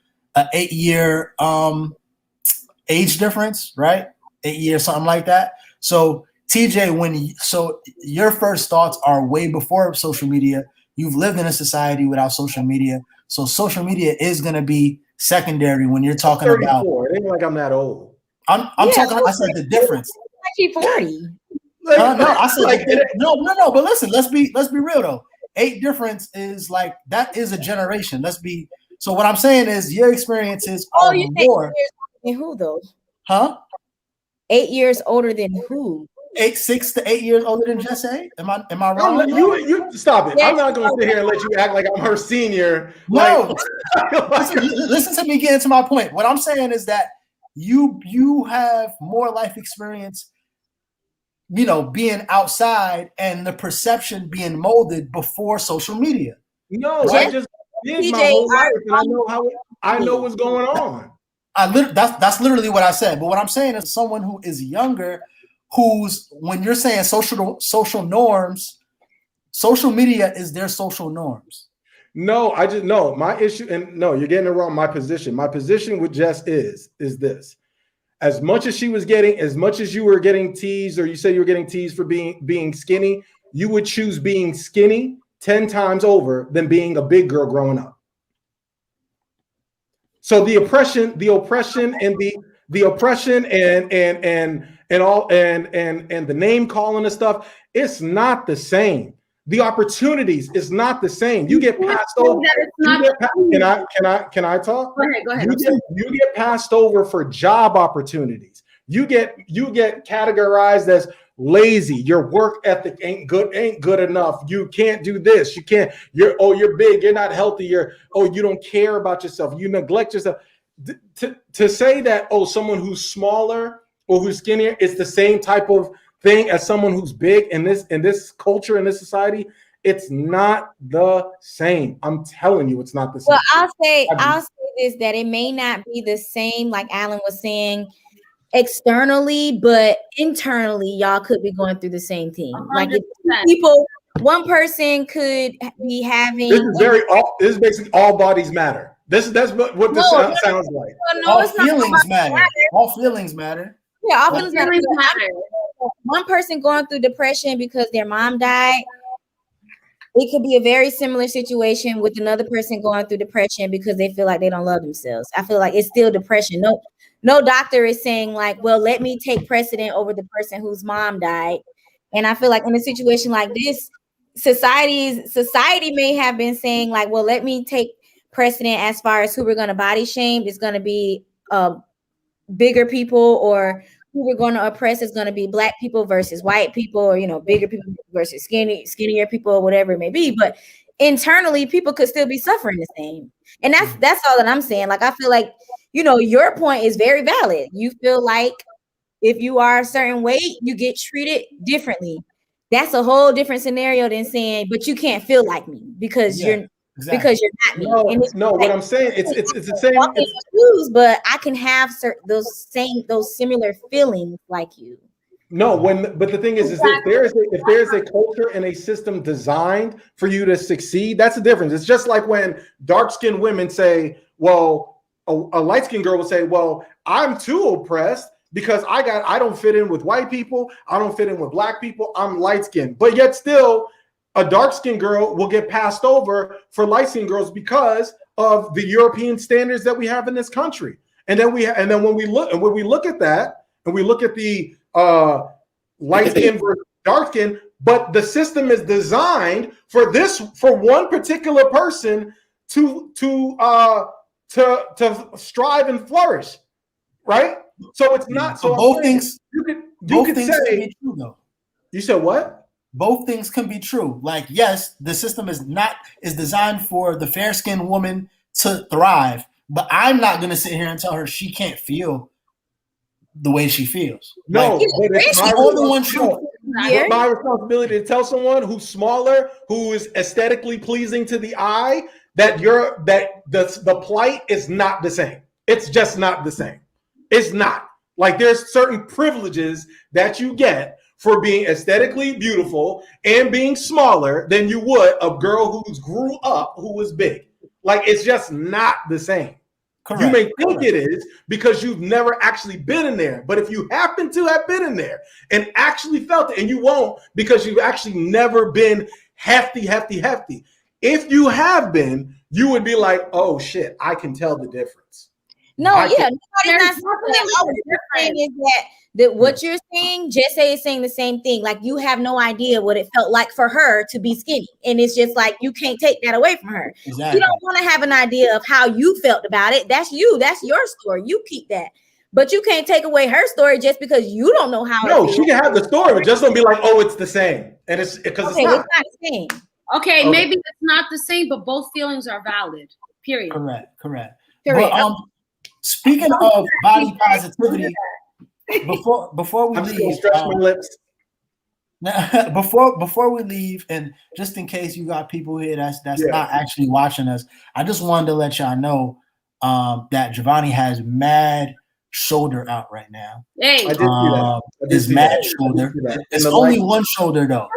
age difference, right? 8 years, something like that. So TJ, so your first thoughts are way before social media. You've lived in a society without social media, so social media is going to be secondary when you're talking 34. It ain't like I'm that old. I'm talking. I said the difference. Actually 40. No, I said like, no. But listen, let's be real though. 8 difference is like that is a generation. So what I'm saying is your experiences are more. And who though? Huh? 8 years older than who? 6 to 8 years older than Jesse? Am I wrong? You stop it. I'm not going to sit here and let you act like I'm her senior. No. Listen to me get into my point. What I'm saying is that you have more life experience, being outside and the perception being molded before social media. No, right? I just did my whole life and I know what's going on. That's literally what I said. But what I'm saying is someone who is younger, who's, when you're saying social norms, social media is their social norms. No, my issue, and no, you're getting it wrong. My position with Jess is this. As much as you were getting teased, or you say you were getting teased for being skinny, you would choose being skinny 10 times over than being a big girl growing up. So the oppression and the name calling and stuff, it's not the same. The opportunities is not the same. You get passed over. Can I talk? Go ahead. You get passed over for job opportunities. You get categorized as lazy. Your work ethic ain't good enough. You can't do this. You can't. You're big. You're not healthy. You don't care about yourself. You neglect yourself. To say that someone who's smaller or who's skinnier is the same type of thing as someone who's big in this culture, in this society, it's not the same. I'm telling you, it's not the same. Well, I'll say this, that it may not be the same, like Alan was saying, externally, but internally, y'all could be going through the same thing. 100%. Like one person could be having. This is basically all bodies matter. That's what this sounds like. All feelings matter. All feelings matter. Yeah, all feelings matter. One person going through depression because their mom died, it could be a very similar situation with another person going through depression because they feel like they don't love themselves. I feel like it's still depression. No doctor is saying like, well, let me take precedent over the person whose mom died. And I feel like in a situation like this, society may have been saying like, well, let me take precedent as far as who we're going to body shame. It's going to be bigger people, or who we're going to oppress is going to be Black people versus white people, or, bigger people versus skinnier people, or whatever it may be. But internally, people could still be suffering the same. And that's all that I'm saying. Like, I feel like, your point is very valid. You feel like if you are a certain weight, you get treated differently. That's a whole different scenario than saying, but you can't feel like me because you're not me. What I'm saying, it's the same. But I can have those similar feelings like you. But the thing is if there's a culture and a system designed for you to succeed, that's the difference. It's just like when dark-skinned women say, well, a light-skinned girl will say, well, I'm too oppressed because I don't fit in with white people, I don't fit in with Black people, I'm light-skinned. But yet still, a dark-skinned girl will get passed over for light-skinned girls because of the European standards that we have in this country. And then when we look at that, and we look at the light-skinned versus dark-skinned, but the system is designed for one particular person to strive and flourish, right? So it's not. So both things. You could say. Can be true, though. You said what? Both things can be true. Like, yes, the system is designed for the fair-skinned woman to thrive, but I'm not going to sit here and tell her she can't feel the way she feels. No, but it's my responsibility to tell someone who's smaller, who is aesthetically pleasing to the eye, that the plight is not the same. It's just not the same. It's not. Like, there's certain privileges that you get for being aesthetically beautiful and being smaller than you would a girl who's grew up who was big. Like, it's just not the same. Correct. You may think it is because you've never actually been in there. But if you happen to have been in there and actually felt it, and you won't because you've actually never been hefty. If you have been, you would be like, oh shit, I can tell the difference. Nobody's not saying is that what you're saying, Jesse is saying the same thing. Like, you have no idea what it felt like for her to be skinny. And it's just like, you can't take that away from her. Exactly. You don't want to have an idea of how you felt about it. That's you. That's your story. You keep that. But you can't take away her story just because you don't know how. No, she can have the story, but just don't be like, oh, it's the same. And it's because it's not the same. Okay, maybe it's not the same, but both feelings are valid. Period. Correct. But, speaking of body positivity, before we leave, stretch my lips. Before we leave, and just in case you got people here that's not actually watching us, I just wanted to let y'all know that Javonni has mad shoulder out right now. Hey, I did see that. His mad shoulder. It's only one shoulder though.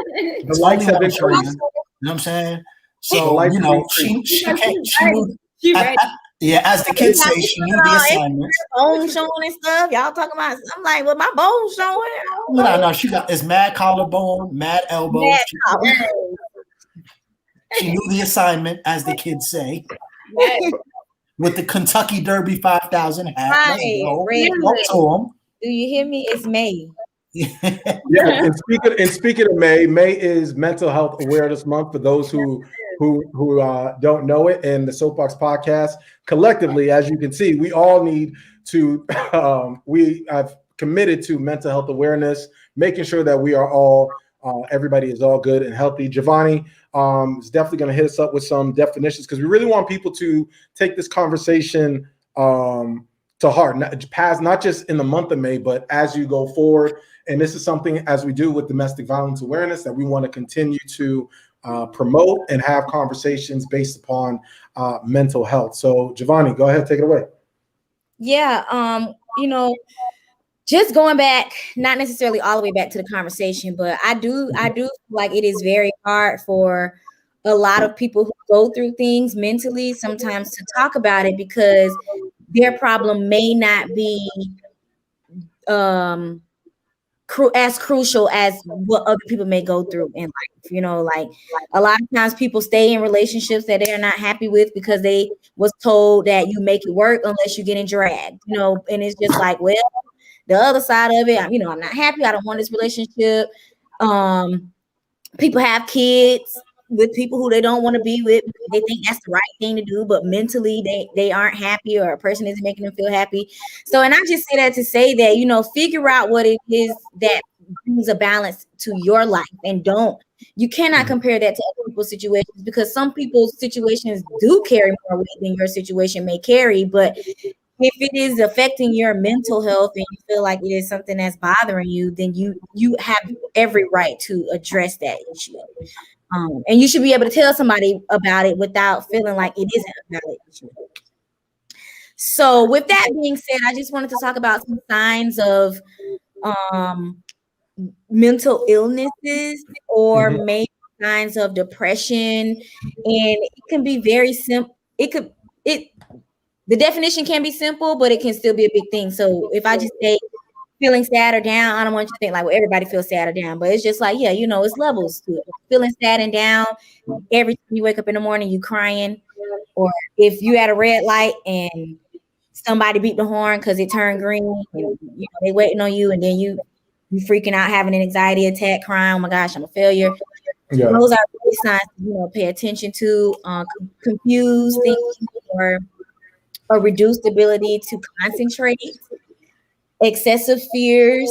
The lights have been shoulder. crazy. You know what I'm saying? The So lights you have know, been she crazy. moved. she ready. Yeah, as the kids say, she knew the assignment. Bone showing and stuff. Y'all talking about? I'm like, well, my bone's showing. No, she got it's mad collarbone, mad elbow. She knew the assignment, as the kids say. With the Kentucky Derby 5,000 hat. Right. Let's go. Up to Do you hear me? It's May. Yeah, and speaking of May is Mental Health Awareness Month for those who don't know it. And the Soapbox Podcast, collectively, as you can see, we all need to. We have committed to mental health awareness, making sure that we are all. Everybody is all good and healthy. Javonni is definitely going to hit us up with some definitions because we really want people to take this conversation to heart, not just in the month of May, but as you go forward. And this is something, as we do with domestic violence awareness, that we want to continue to promote and have conversations based upon mental health. So, Javonni, go ahead, take it away. Yeah, just going back, not necessarily all the way back to the conversation, but I do feel like it is very hard for a lot of people who go through things mentally sometimes to talk about it because their problem may not be as crucial as what other people may go through in life. Like a lot of times people stay in relationships that they're not happy with because they was told that you make it work unless you're getting dragged, and it's just like, well, the other side of it, I'm not happy. I don't want this relationship. People have kids with people who they don't want to be with. They think that's the right thing to do, but mentally they aren't happy, or a person isn't making them feel happy. So, and I just say that to say that, figure out what it is that brings a balance to your life, and you cannot compare that to other people's situations because some people's situations do carry more weight than your situation may carry. But if it is affecting your mental health and you feel like it is something that's bothering you, then you have every right to address that issue. And you should be able to tell somebody about it without feeling like it isn't a valid issue. So with that being said, I just wanted to talk about some signs of mental illnesses or maybe signs of depression. And it can be very simple. The definition can be simple, but it can still be a big thing. So if I just say feeling sad or down, I don't want you to think like, well, everybody feels sad or down, but it's just like, yeah, it's levels to it. Feeling sad and down, every time you wake up in the morning, you crying, or if you at a red light and somebody beat the horn because it turned green, and they waiting on you, and then you freaking out, having an anxiety attack, crying, oh my gosh, I'm a failure. Yeah. Those are really signs to pay attention to. Confused thinking or reduced ability to concentrate, excessive fears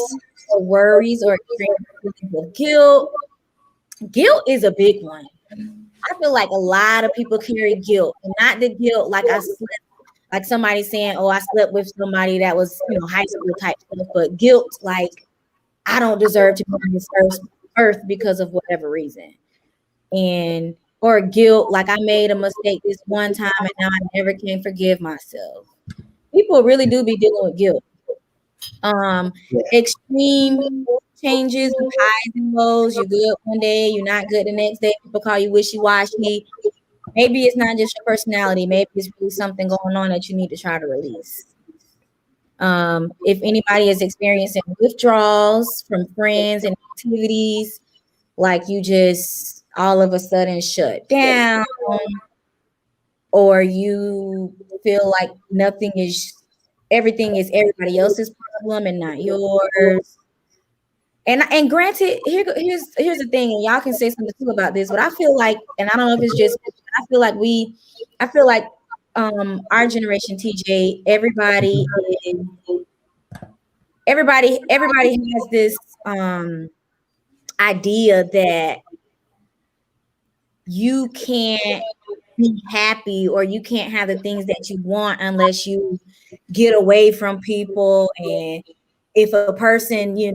or worries, or extreme feelings of guilt. Guilt is a big one. I feel like a lot of people carry guilt, and not the guilt like I slept, like somebody saying, oh, I slept with somebody that was, high school type stuff, but guilt like I don't deserve to be on this earth because of whatever reason. Or guilt, like I made a mistake this one time and now I never can forgive myself. People really do be dealing with guilt. Extreme changes of highs and lows. You're good one day, you're not good the next day. People call you wishy-washy. Maybe it's not just your personality. Maybe it's really something going on that you need to try to release. If anybody is experiencing withdrawals from friends and activities, like you just all of a sudden shut down, or you feel like everything is everybody else's problem and not yours. And granted, here's the thing, and y'all can say something too about this, but I feel like, and I don't know if it's just, I feel like our generation, TJ, everybody has this idea that you can't be happy or you can't have the things that you want unless you get away from people. And if a person, they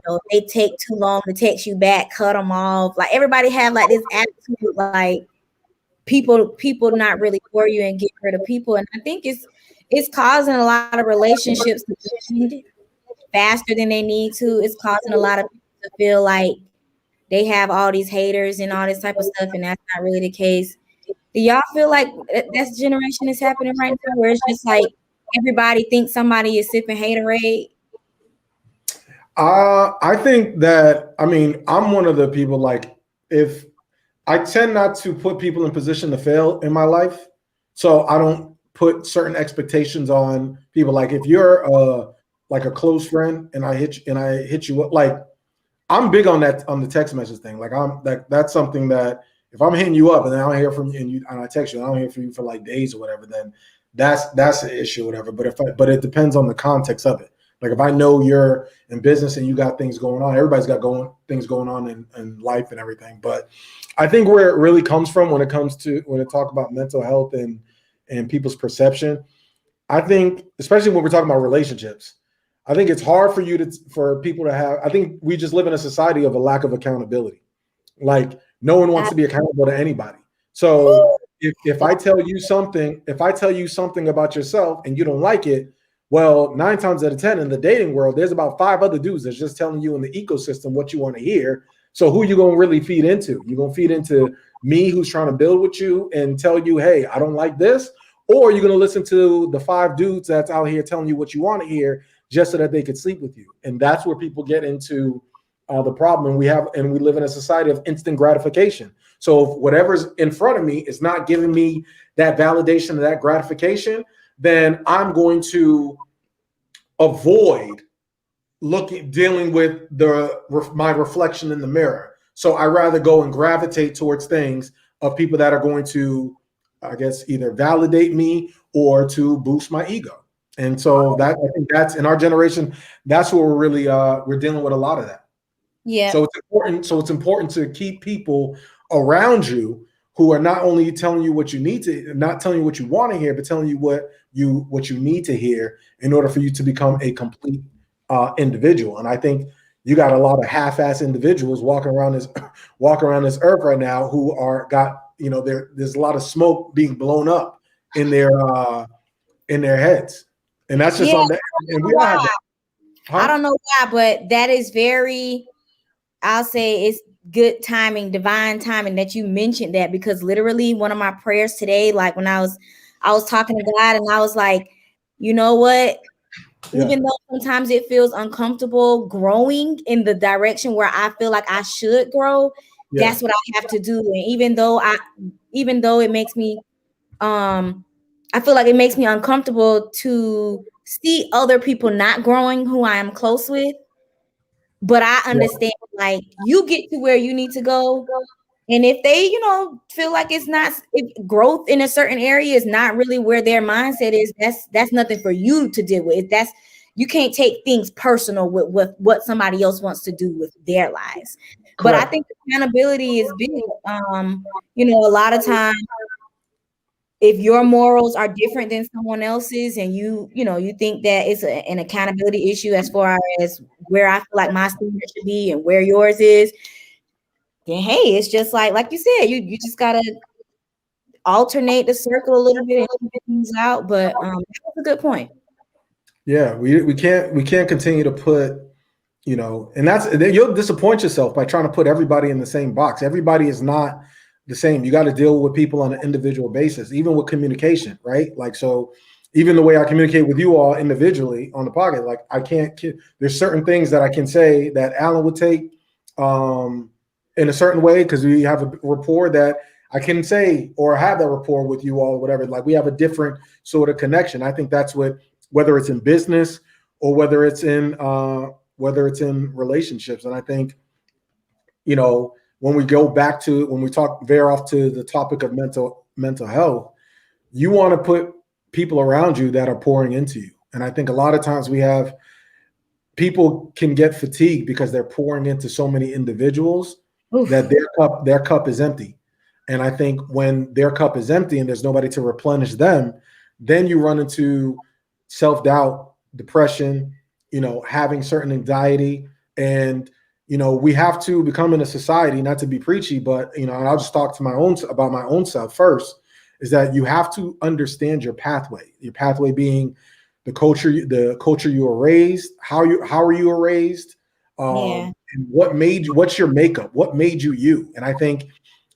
take too long to text you back, cut them off. Like everybody have like this attitude, like people not really for you and get rid of people. And I think it's causing a lot of relationships to end faster than they need to. It's causing a lot of people to feel like they have all these haters and all this type of stuff, and that's not really the case. Do y'all feel like that's generation is happening right now, where it's just like everybody thinks somebody is sipping haterade? I think that, I mean, I'm one of the people, like, if I tend not to put people in position to fail in my life, so I don't put certain expectations on people. Like, if you're like a close friend and I hit you up, like, I'm big on that, on the text message thing. Like, that's something that if I'm hitting you up and then I don't hear from you and I text you, and I don't hear from you for like days or whatever, then that's an issue or whatever. But it depends on the context of it. Like, if I know you're in business and you got things going on, everybody's got things going on in life and everything. But I think where it really comes from when it talk about mental health and people's perception, I think, especially when we're talking about relationships, I think it's hard for people to have. I think we just live in a society of a lack of accountability. Like, no one wants to be accountable to anybody. So if I tell you something about yourself and you don't like it, well, 9 times out of 10 in the dating world, there's about 5 other dudes that's just telling you in the ecosystem what you want to hear. So who you going to really feed into? You're going to feed into me, who's trying to build with you and tell you, hey, I don't like this? Or you're going to listen to the 5 dudes that's out here telling you what you want to hear just so that they could sleep with you. And that's where people get into the problem. And we live in a society of instant gratification. So if whatever's in front of me is not giving me that validation, that gratification, then I'm going to avoid dealing with my reflection in the mirror. So I rather go and gravitate towards things of people that are going to, I guess, either validate me or to boost my ego. And so I think that's in our generation, that's where we're really we're dealing with a lot of that. Yeah. So it's important to keep people around you who are not only telling you what you need to, not telling you what you want to hear, but telling you what you need to hear in order for you to become a complete individual. And I think you got a lot of half-ass individuals walking around this earth right now who there's a lot of smoke being blown up in their heads, and that's just on that. And we all have that. Huh? I don't know why, but that is I'll say it's good timing, divine timing that you mentioned that, because literally one of my prayers today, like when I was talking to God and I was like, you know what? Yeah. Even though sometimes it feels uncomfortable growing in the direction where I feel like I should grow, that's what I have to do. And even though it makes me, I feel like it makes me uncomfortable to see other people not growing who I am close with. But I understand, like, you get to where you need to go. And if they, feel like if growth in a certain area is not really where their mindset is, that's nothing for you to deal with. You can't take things personal with what somebody else wants to do with their lives. Correct. But I think accountability is big. A lot of times, if your morals are different than someone else's, and you think that it's an accountability issue as far as where I feel like my standard should be and where yours is, then hey, it's just like you said, you just gotta alternate the circle a little bit and figure things out. But that's a good point. Yeah, we can't continue to put, and you'll disappoint yourself by trying to put everybody in the same box. Everybody is not the same. You got to deal with people on an individual basis, even with communication, right? Like, so even the way I communicate with you all individually on the podcast, like there's certain things that I can say that Alan would take in a certain way, because we have a rapport that I can say or have that rapport with you all or whatever. Like, we have a different sort of connection. I think that's whether it's in business or whether it's in relationships. And I think, when we veer off to the topic of mental health, you want to put people around you that are pouring into you. And I think a lot of times people can get fatigued because they're pouring into so many individuals. Oof. That their cup is empty. And I think when their cup is empty and there's nobody to replenish them, then you run into self-doubt, depression, having certain anxiety. And we have to become in a society, not to be preachy, but, and I'll just talk about my own self first, is that you have to understand your pathway being the culture you were raised, how are you raised, and what's your makeup, what made you you. And I think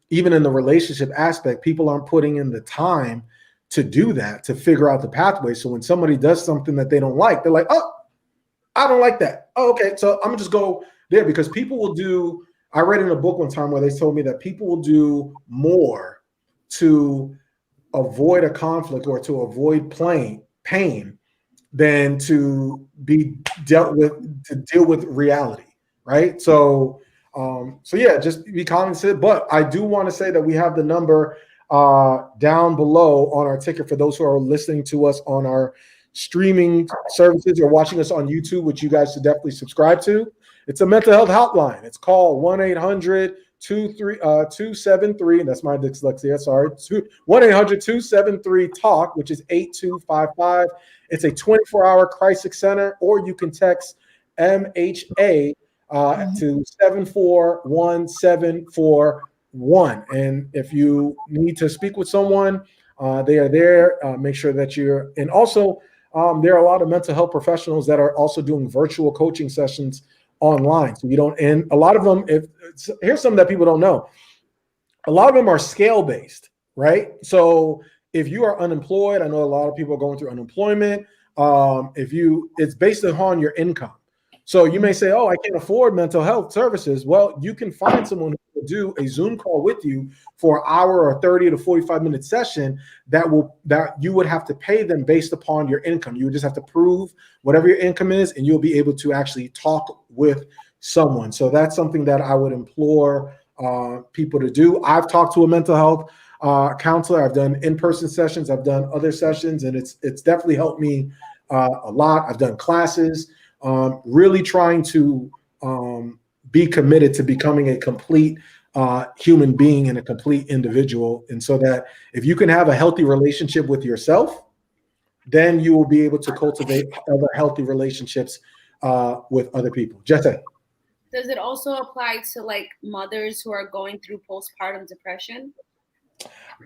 even in the relationship aspect, people aren't putting in the time to do that, to figure out the pathway. So when somebody does something that they don't like, they're like, oh, I don't like that. Oh, okay, so I'm gonna just go there, because people will do, I read in a book one time where they told me that people will do more to avoid a conflict or to avoid pain than to deal with reality, right? So yeah, just be cognizant. But I do want to say that we have the number down below on our ticket for those who are listening to us on our streaming services or watching us on YouTube, which you guys should definitely subscribe to. It's a mental health hotline. It's called 1-800-273, that's my dyslexia, sorry, 1-800-273-TALK, which is 8255. It's a 24-hour crisis center, or you can text MHA to 741-741. And if you need to speak with someone, they are there. Make sure that you're, and also there are a lot of mental health professionals that are also doing virtual coaching sessions online. So you don't, and a lot of them, here's something that people don't know. A lot of them are scale-based, right? So if you are unemployed, I know a lot of people are going through unemployment. It's based upon your income. So you may say, oh, I can't afford mental health services. Well, you can find someone who will do a Zoom call with you for an hour or 30 to 45-minute session that you would have to pay them based upon your income. You would just have to prove whatever your income is, and you'll be able to actually talk with someone. So that's something that I would implore people to do. I've talked to a mental health counselor. I've done in-person sessions. I've done other sessions, and it's definitely helped me a lot. I've done classes. Really trying to be committed to becoming a complete human being and a complete individual. And so that if you can have a healthy relationship with yourself, then you will be able to cultivate other healthy relationships with other people. Jesse. Does it also apply to like mothers who are going through postpartum depression?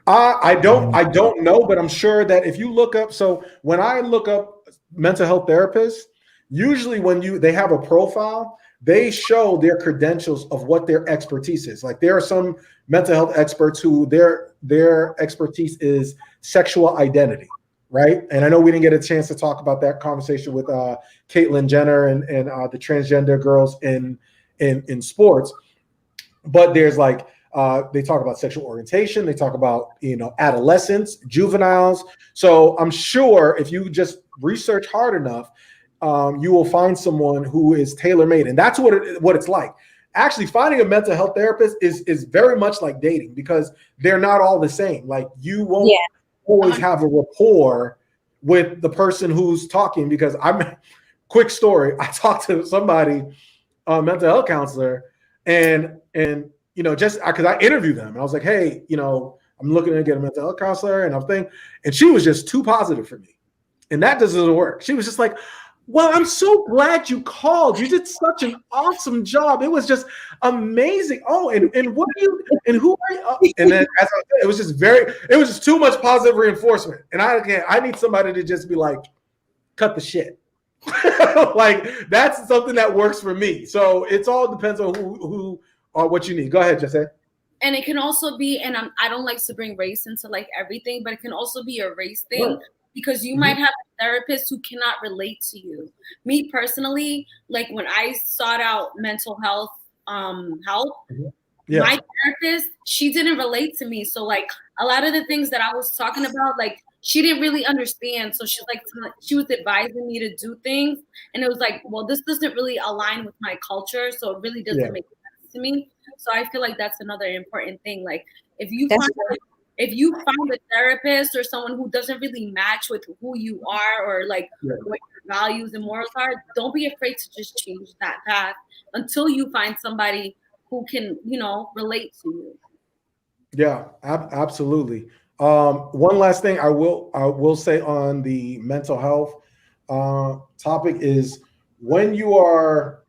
I don't know, but I'm sure that if you look up, so when I look up mental health therapists, usually when they have a profile, they show their credentials of what their expertise is. Like there are some mental health experts who their expertise is sexual identity, right? And I know we didn't get a chance to talk about that conversation with Caitlyn Jenner and the transgender girls in sports, but there's like they talk about sexual orientation, they talk about adolescents, juveniles. So I'm sure if you just research hard enough, you will find someone who is tailor-made, and that's what it's like. Actually, finding a mental health therapist is very much like dating, because they're not all the same. Like you won't always have a rapport with the person who's talking, because quick story, I talked to somebody, a mental health counselor, and just because I interviewed them, and I was like, hey, I'm looking to get a mental health counselor, and she was just too positive for me, and that doesn't work. She was just like, well, I'm so glad you called. You did such an awesome job. It was just amazing. Oh, and what are you, and who are you? And then as I said, it was just too much positive reinforcement. And I need somebody to just be like, cut the shit. Like that's something that works for me. So it all depends on who or what you need. Go ahead, Jesse. And it can also be, and I don't like to bring race into like everything, but it can also be a race thing. Sure. Because you might have a therapist who cannot relate to you. Me personally, like when I sought out mental health help, my therapist, she didn't relate to me. So like a lot of the things that I was talking about, like she didn't really understand. So she was advising me to do things, and it was like, well, this doesn't really align with my culture, so it really doesn't make sense to me. So I feel like that's another important thing. Like if you find a therapist or someone who doesn't really match with who you are or like what your values and morals are, don't be afraid to just change that path until you find somebody who can, relate to you. Yeah, absolutely. One last thing I will say on the mental health topic is when you are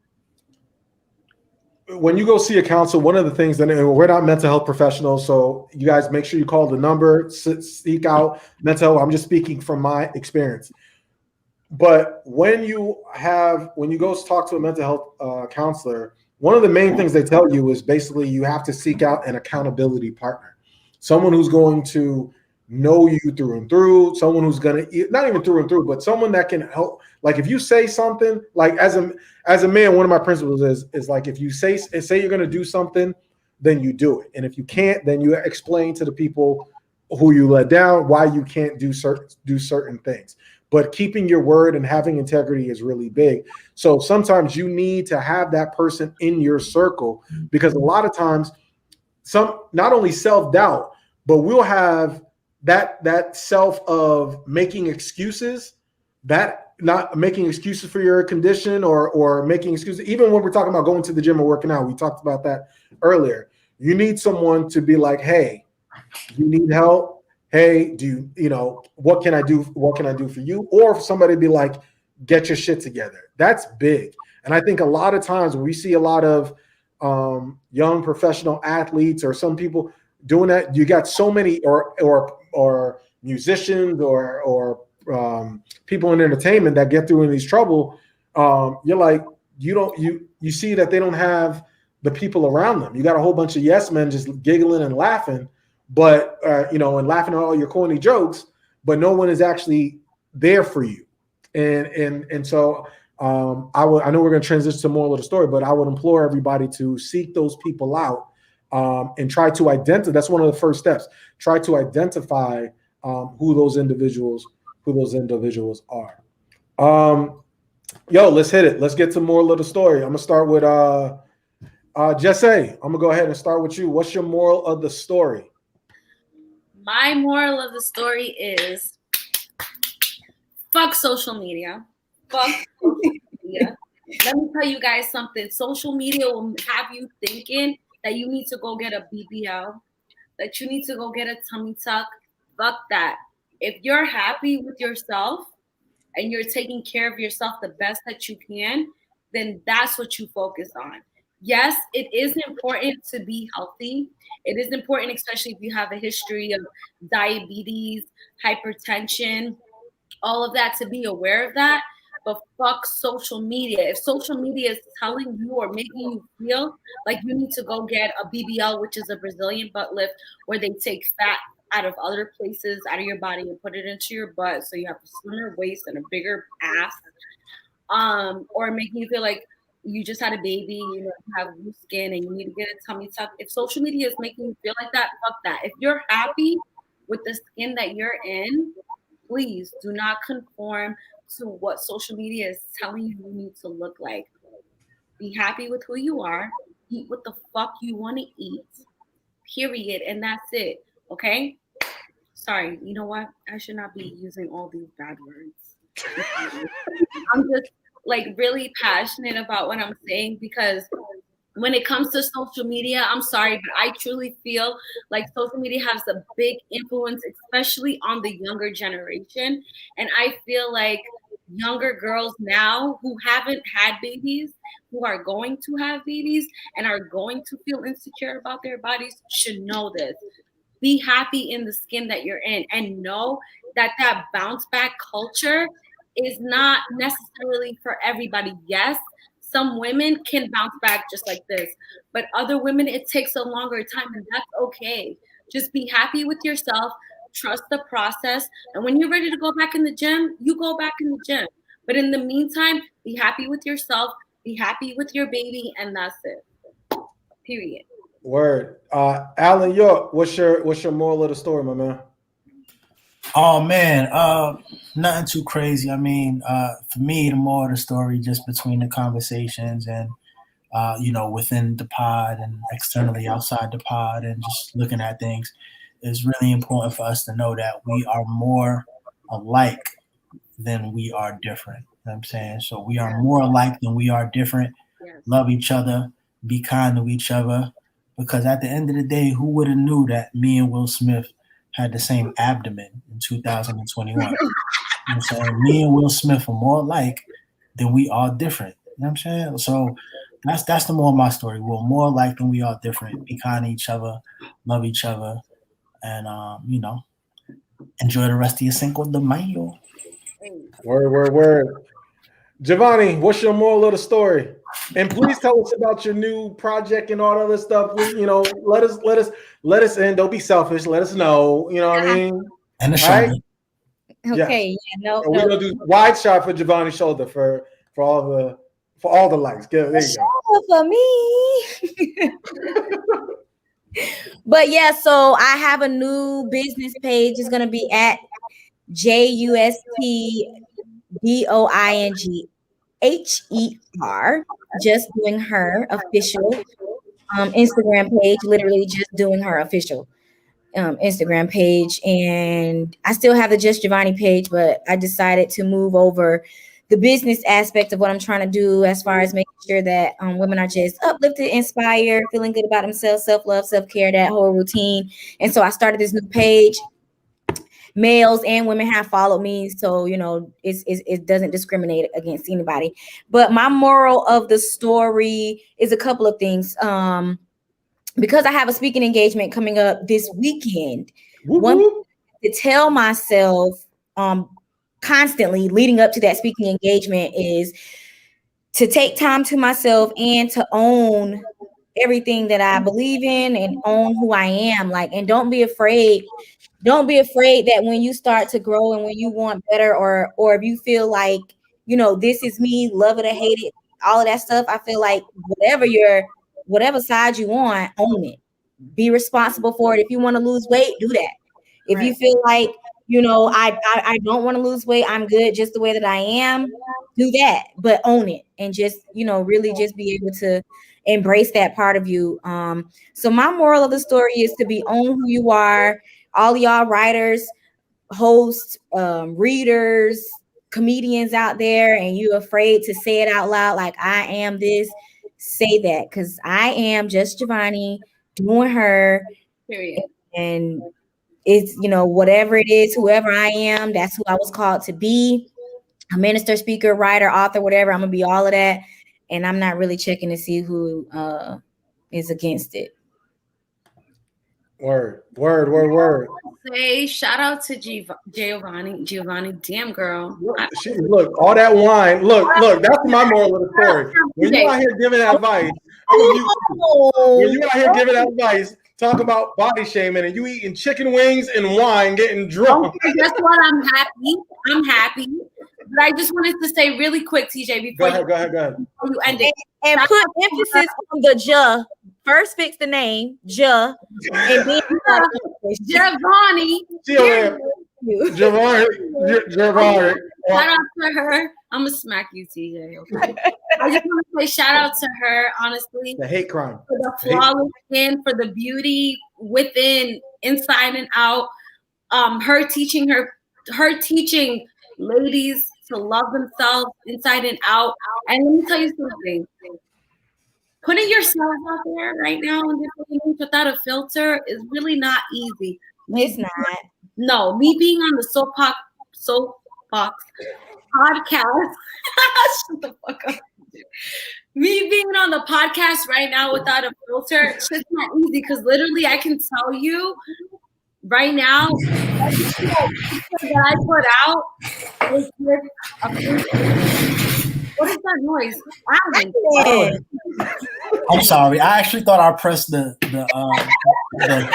when you go see a counselor, one of the things that we're not mental health professionals, so you guys make sure you call the number, seek out mental health. I'm just speaking from my experience. But when you go talk to a mental health counselor, one of the main things they tell you is basically you have to seek out an accountability partner, someone who's going to know you through and through, someone who's going to, not even through and through, but someone that can help. Like if you say something, like as a man, one of my principles is like, if you say you're going to do something, then you do it. And if you can't, then you explain to the people who you let down why you can't do certain things. But keeping your word and having integrity is really big. So sometimes you need to have that person in your circle, because a lot of times not only self-doubt, but we'll have that self of making excuses, that not making excuses for your condition or making excuses. Even when we're talking about going to the gym or working out, we talked about that earlier. You need someone to be like, hey, you need help. Hey, what can I do? What can I do for you? Or for somebody to be like, get your shit together. That's big. And I think a lot of times when we see a lot of young professional athletes or some people doing that, you got so many or musicians or people in entertainment that get through in these trouble. You're like, you see that they don't have the people around them. You got a whole bunch of yes men just giggling and laughing, but and laughing at all your corny jokes, but no one is actually there for you. And so I know we're going to transition to more of the story, but I would implore everybody to seek those people out and try to identify. That's one of the first steps. Try to identify who those individuals are. Let's hit it. Let's get to more of the story. I'm gonna start with Jesse. I'm gonna go ahead and start with you. What's your moral of the story? My moral of the story is fuck social media. Fuck social media. Let me tell you guys something. Social media will have you thinking that you need to go get a BBL, that you need to go get a tummy tuck. Fuck that. If you're happy with yourself and you're taking care of yourself the best that you can, then that's what you focus on. Yes, it is important to be healthy. It is important, especially if you have a history of diabetes, hypertension, all of that, to be aware of that. But fuck social media. If social media is telling you or making you feel like you need to go get a BBL, which is a Brazilian butt lift, where they take fat out of other places, out of your body, and put it into your butt, so you have a slimmer waist and a bigger ass, or making you feel like you just had a baby, you have loose skin, and you need to get a tummy tuck. If social media is making you feel like that, fuck that. If you're happy with the skin that you're in, please do not conform to what social media is telling you need to look like. Be happy with who you are. Eat what the fuck you want to eat. Period. And that's it. Okay? Sorry. You know what? I should not be using all these bad words. I'm just really passionate about what I'm saying, because when it comes to social media, I'm sorry, but I truly feel like social media has a big influence, especially on the younger generation. And I feel like younger girls now who haven't had babies, who are going to have babies and are going to feel insecure about their bodies, should know this. Be happy in the skin that you're in, and know that bounce back culture is not necessarily for everybody. Yes, some women can bounce back just like this, but other women, it takes a longer time, and that's okay. Just be happy with yourself, trust the process, and when you're ready to go back in the gym, you go back in the gym. But in the meantime, be happy with yourself, be happy with your baby, and that's it. Period. Word. Alan York, what's your moral of the story, my man? Oh man, nothing too crazy. I mean, for me, the moral of the story, just between the conversations and within the pod and externally outside the pod, and just looking at things, is really important for us to know that we are more alike than we are different. You know what I'm saying? So we are more alike than we are different. Yes. Love each other, be kind to each other, because at the end of the day, who would have knew that me and Will Smith had the same abdomen in 2021? You know what I'm saying? Me and Will Smith are more alike than we are different. You know what I'm saying? So That's the more of my story. We're more alike than we are different. Be kind to each other, love each other, and enjoy the rest of your Cinco de Mayo. Word. Javonni, what's your moral of the story? And please tell us about your new project and all that other stuff. Let us in. Don't be selfish. Let us know. You know what I mean? And the shoulder. Right? Okay, yeah. We're gonna do wide shot for Javonni's shoulder for all the likes. There you go. For me. But yeah, so I have a new business page. It's gonna be at JUSTDOINGHER. Just Doing Her official Instagram page. Literally just Doing Her official Instagram page. And I still have the Just Javonni page, but I decided to move over the business aspect of what I'm trying to do as far as making sure that women are just uplifted, inspired, feeling good about themselves, self-love, self-care, that whole routine. And so I started this new page. Males and women have followed me, so it doesn't discriminate against anybody. But my moral of the story is a couple of things. Because I have a speaking engagement coming up this weekend, one thing to tell myself constantly leading up to that speaking engagement is to take time to myself and to own everything that I believe in and own who I am. And don't be afraid. Don't be afraid that when you start to grow and when you want better, or if you feel like, this is me, love it or hate it, all of that stuff. I feel like whatever side you want, own it. Be responsible for it. If you want to lose weight, do that. If you feel like, I don't want to lose weight, I'm good just the way that I am, do that, but own it and just, really just be able to embrace that part of you. So my moral of the story is to be own who you are. All y'all writers, hosts, readers, comedians out there, and you afraid to say it out loud like I am this, say that, because I am just Javonni doing her. Period. And it's, whatever it is, whoever I am, that's who I was called to be. A minister, speaker, writer, author, whatever. I'm gonna be all of that. And I'm not really checking to see who is against it. Word. Say shout out to Giovanni, damn girl. Look, all that wine. Look, that's my moral of the story. When you out here giving advice, talk about body shaming, and you eating chicken wings and wine, getting drunk. Okay, guess what? I'm happy. But I just wanted to say really quick, TJ, before go ahead. Before you end it. And put emphasis on the J. First fix the name, J. And then Javonni. Javonni. Shout out to her. I'm gonna smack you, TJ. Okay? I just want to say shout out to her, honestly. The hate crime. For the flawless skin, for the beauty within, inside and out. Her teaching ladies to love themselves inside and out. And let me tell you something. Putting yourself out there right now without a filter is really not easy. It's not. No, me being on the Soapboxx podcast. Shut the fuck up. Me being on the podcast right now without a filter, it's just not easy because literally I can tell you right now that I put out is with a what is that noise? I'm sorry. I actually thought I pressed the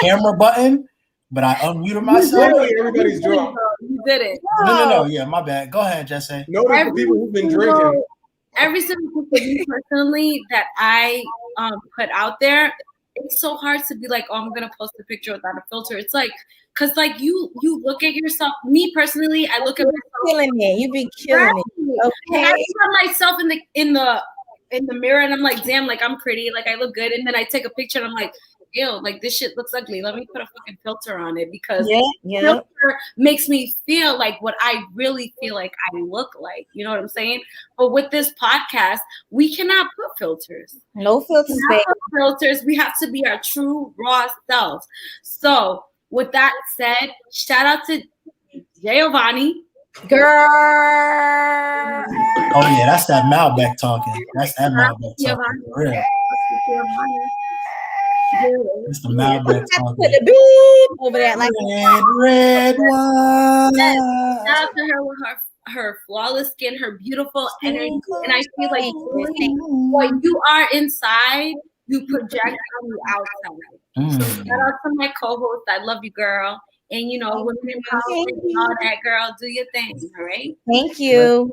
camera button, but I unmuted myself. Everybody's drunk. You did it. No. Yeah, my bad. Go ahead, Jesse. Notice the people who've been drinking. Every single thing personally that I put out there, it's so hard to be like, oh, I'm gonna post a picture without a filter. It's like, cause like you look at yourself. Me personally, I look at myself. Killing it. You be killing it. Okay. And I see myself in the mirror, and I'm like, damn, like I'm pretty, like I look good. And then I take a picture, and I'm like, ew, like this shit looks ugly. Let me put a fucking filter on it because filter makes me feel like what I really feel like I look like. You know what I'm saying? But with this podcast, we cannot put filters. No filters. We have to be our true raw selves. So with that said, shout out to Giovanni. Girl. Oh yeah, that's that Malbec talking. That's that Malbec talking. Javonni. For real. Javonni. It's the Malbec Put talking. the beep over there like Red wine. Shout out to her with her flawless skin, her beautiful energy, and I feel like what you are inside, you project on the outside. So shout out to my co-host. I love you, girl. And women empowerment and all that, girl. Do your thing, all right? Thank you.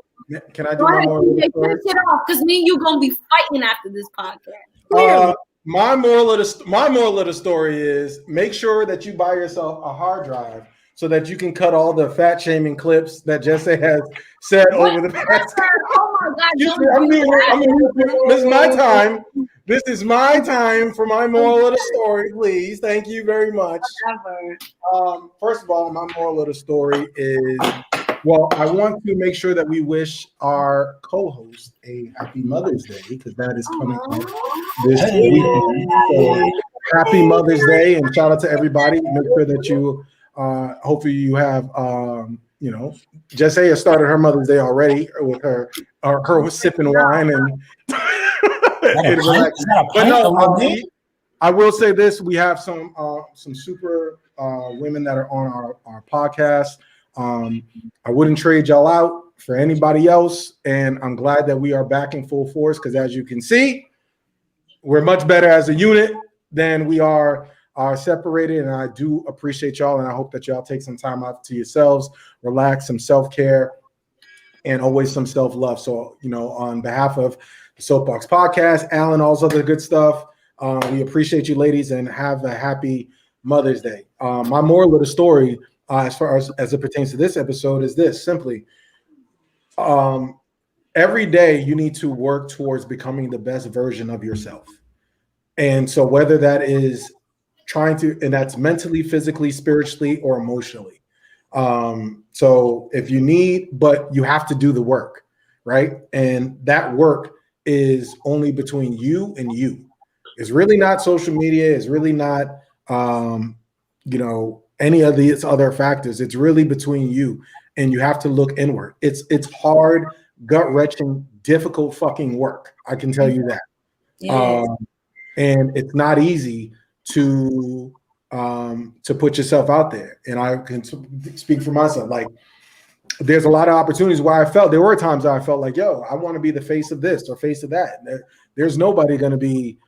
Can I do one more? Finish it off, because me and you gonna be fighting after this podcast. My moral of the story is make sure that you buy yourself a hard drive so that you can cut all the fat shaming clips that Jesse has said over the past. Oh my God! This is my time. This is my time for my moral of the story, please. Thank you very much. First of all, my moral of the story is, well, I want to make sure that we wish our co-host a happy Mother's Day, because that is coming up this weekend. So happy Mother's Day, and shout out to everybody. Make sure that you, hopefully you have, Jesse has started her Mother's Day already with her sipping wine and. But no, I will say this: we have some super women that are on our podcast. I wouldn't trade y'all out for anybody else, and I'm glad that we are back in full force, because as you can see, we're much better as a unit than we are separated. And I do appreciate y'all, and I hope that y'all take some time out to yourselves, relax, some self-care, and always some self-love. So, on behalf of the Soapboxx Podcast, Alan, all this other good stuff, we appreciate you ladies, and have a happy Mother's Day. My moral of the story, as far as it pertains to this episode, is this: simply, every day you need to work towards becoming the best version of yourself. And so whether that is and that's mentally, physically, spiritually, or emotionally. So if you but you have to do the work, right? And that work is only between you and you. It's really not social media. It's really not, any of these other factors. It's really between you, and you have to look inward. It's hard, gut-wrenching, difficult fucking work. I can tell you that. Yes. And it's not easy to put yourself out there. And I can speak for myself. Like, there's a lot of opportunities where there were times I felt like, yo, I want to be the face of this or face of that. There's nobody going to be,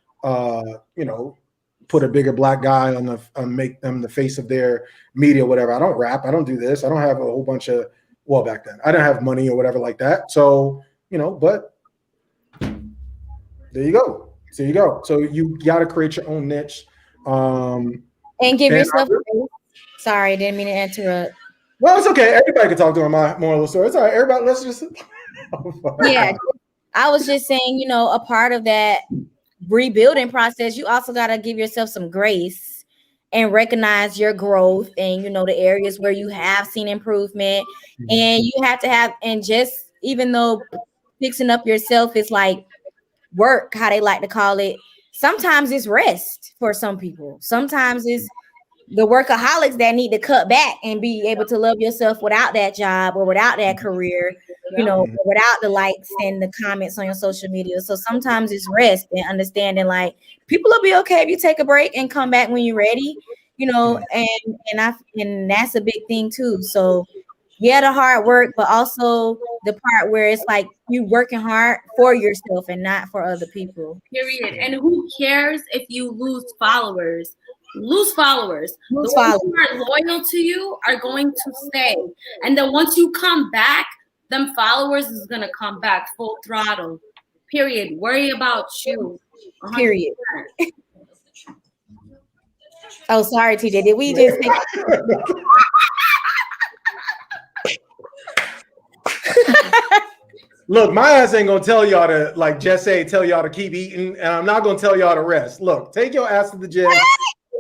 put a bigger black guy make them the face of their media, whatever. I don't rap. I don't do this. I don't have a whole bunch of, well, back then I didn't have money or whatever like that. So, but there you go. So you got to create your own niche. And give yourself sorry, didn't mean to interrupt. Well, it's okay. Everybody can talk during my moral of the story. It's all right. Everybody, let's just. Yeah, I was just saying, a part of that rebuilding process, you also got to give yourself some grace and recognize your growth and, the areas where you have seen improvement. Mm-hmm. And you have to and just, even though fixing up yourself is like work, how they like to call it, sometimes it's rest for some people. Sometimes it's the workaholics that need to cut back and be able to love yourself without that job or without that career, without the likes and the comments on your social media. So sometimes it's rest and understanding, like, people will be okay if you take a break and come back when you're ready, and that's a big thing too. So yeah, the hard work, but also the part where it's like you working hard for yourself and not for other people. Period. And who cares if you lose followers? Lose followers. Lose the ones who are loyal to you are going to stay. And then once you come back, them followers is going to come back full throttle. Period. Worry about you. 100%. Period. Oh, sorry, TJ. Did we just Look, my ass ain't gonna tell y'all to, like Jesse, tell y'all to keep eating, and I'm not gonna tell y'all to rest. Look, take your ass to the gym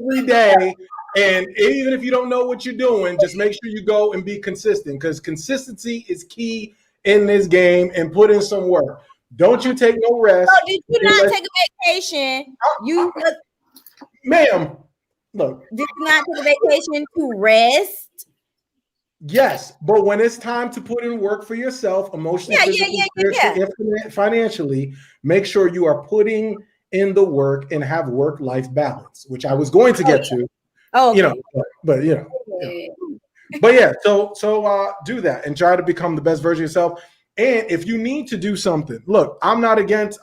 every day, and even if you don't know what you're doing, just make sure you go and be consistent, because consistency is key in this game, and put in some work. Don't you take no rest. Oh, did you not take a vacation? Ma'am, look. Did you not take a vacation to rest? Yes, but when it's time to put in work for yourself, emotionally, physically, financially, make sure you are putting in the work and have work-life balance, which I was going to get to. Oh, okay. But yeah, so do that and try to become the best version of yourself. And if you need to do something, look, I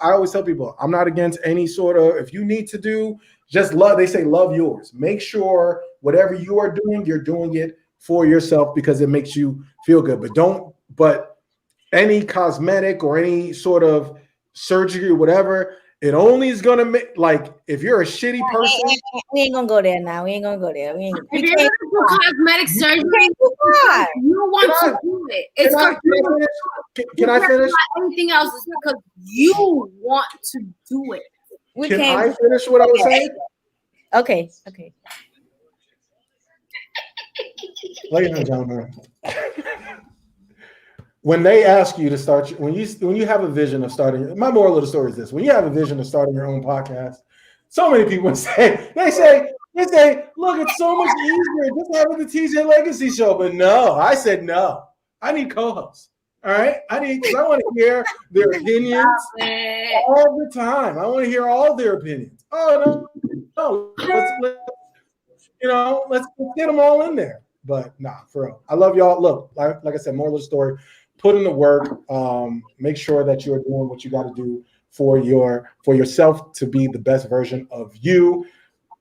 always tell people, I'm not against any sort of, if you need to do, just love, they say love yours. Make sure whatever you are doing, you're doing it for yourself because it makes you feel good. But any cosmetic or any sort of surgery or whatever, it only is gonna make, like, if you're a shitty person. We ain't gonna go there now. We ain't gonna go there. If you're gonna do cosmetic surgery, you want to do it. It's Can I finish? Anything else is because you want to do it. Can I finish what I was saying? Okay. Ladies and gentlemen, when they ask you to start, when you have a vision of starting, my moral of the story is this: when you have a vision of starting your own podcast, so many people say, look, it's so much easier just having the TJ Legacy Show. But no, I said no. I need co-hosts. All right, I want to hear their opinions all the time. I want to hear all their opinions. Oh no, let's get them all in there. But nah, for real, I love y'all. Look, like I said, moral of the story: put in the work. Make sure that you're doing what you got to do for yourself to be the best version of you.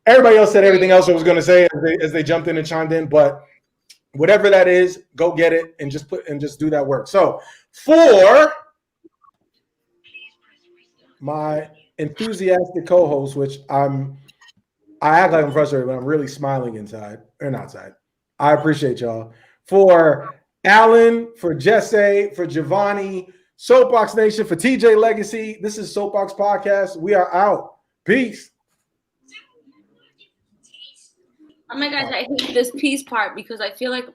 Everybody else said everything else I was going to say as they jumped in and chimed in, but whatever that is, go get it and just do that work. So for my enthusiastic co-host, which I act like I'm frustrated, but I'm really smiling inside and outside. I appreciate y'all. For Alan, for Jesse, for Javonni, Soapboxx Nation, for TJ Legacy, this is Soapboxx Podcast. We are out. Peace. Oh my gosh, I hate this peace part because I feel like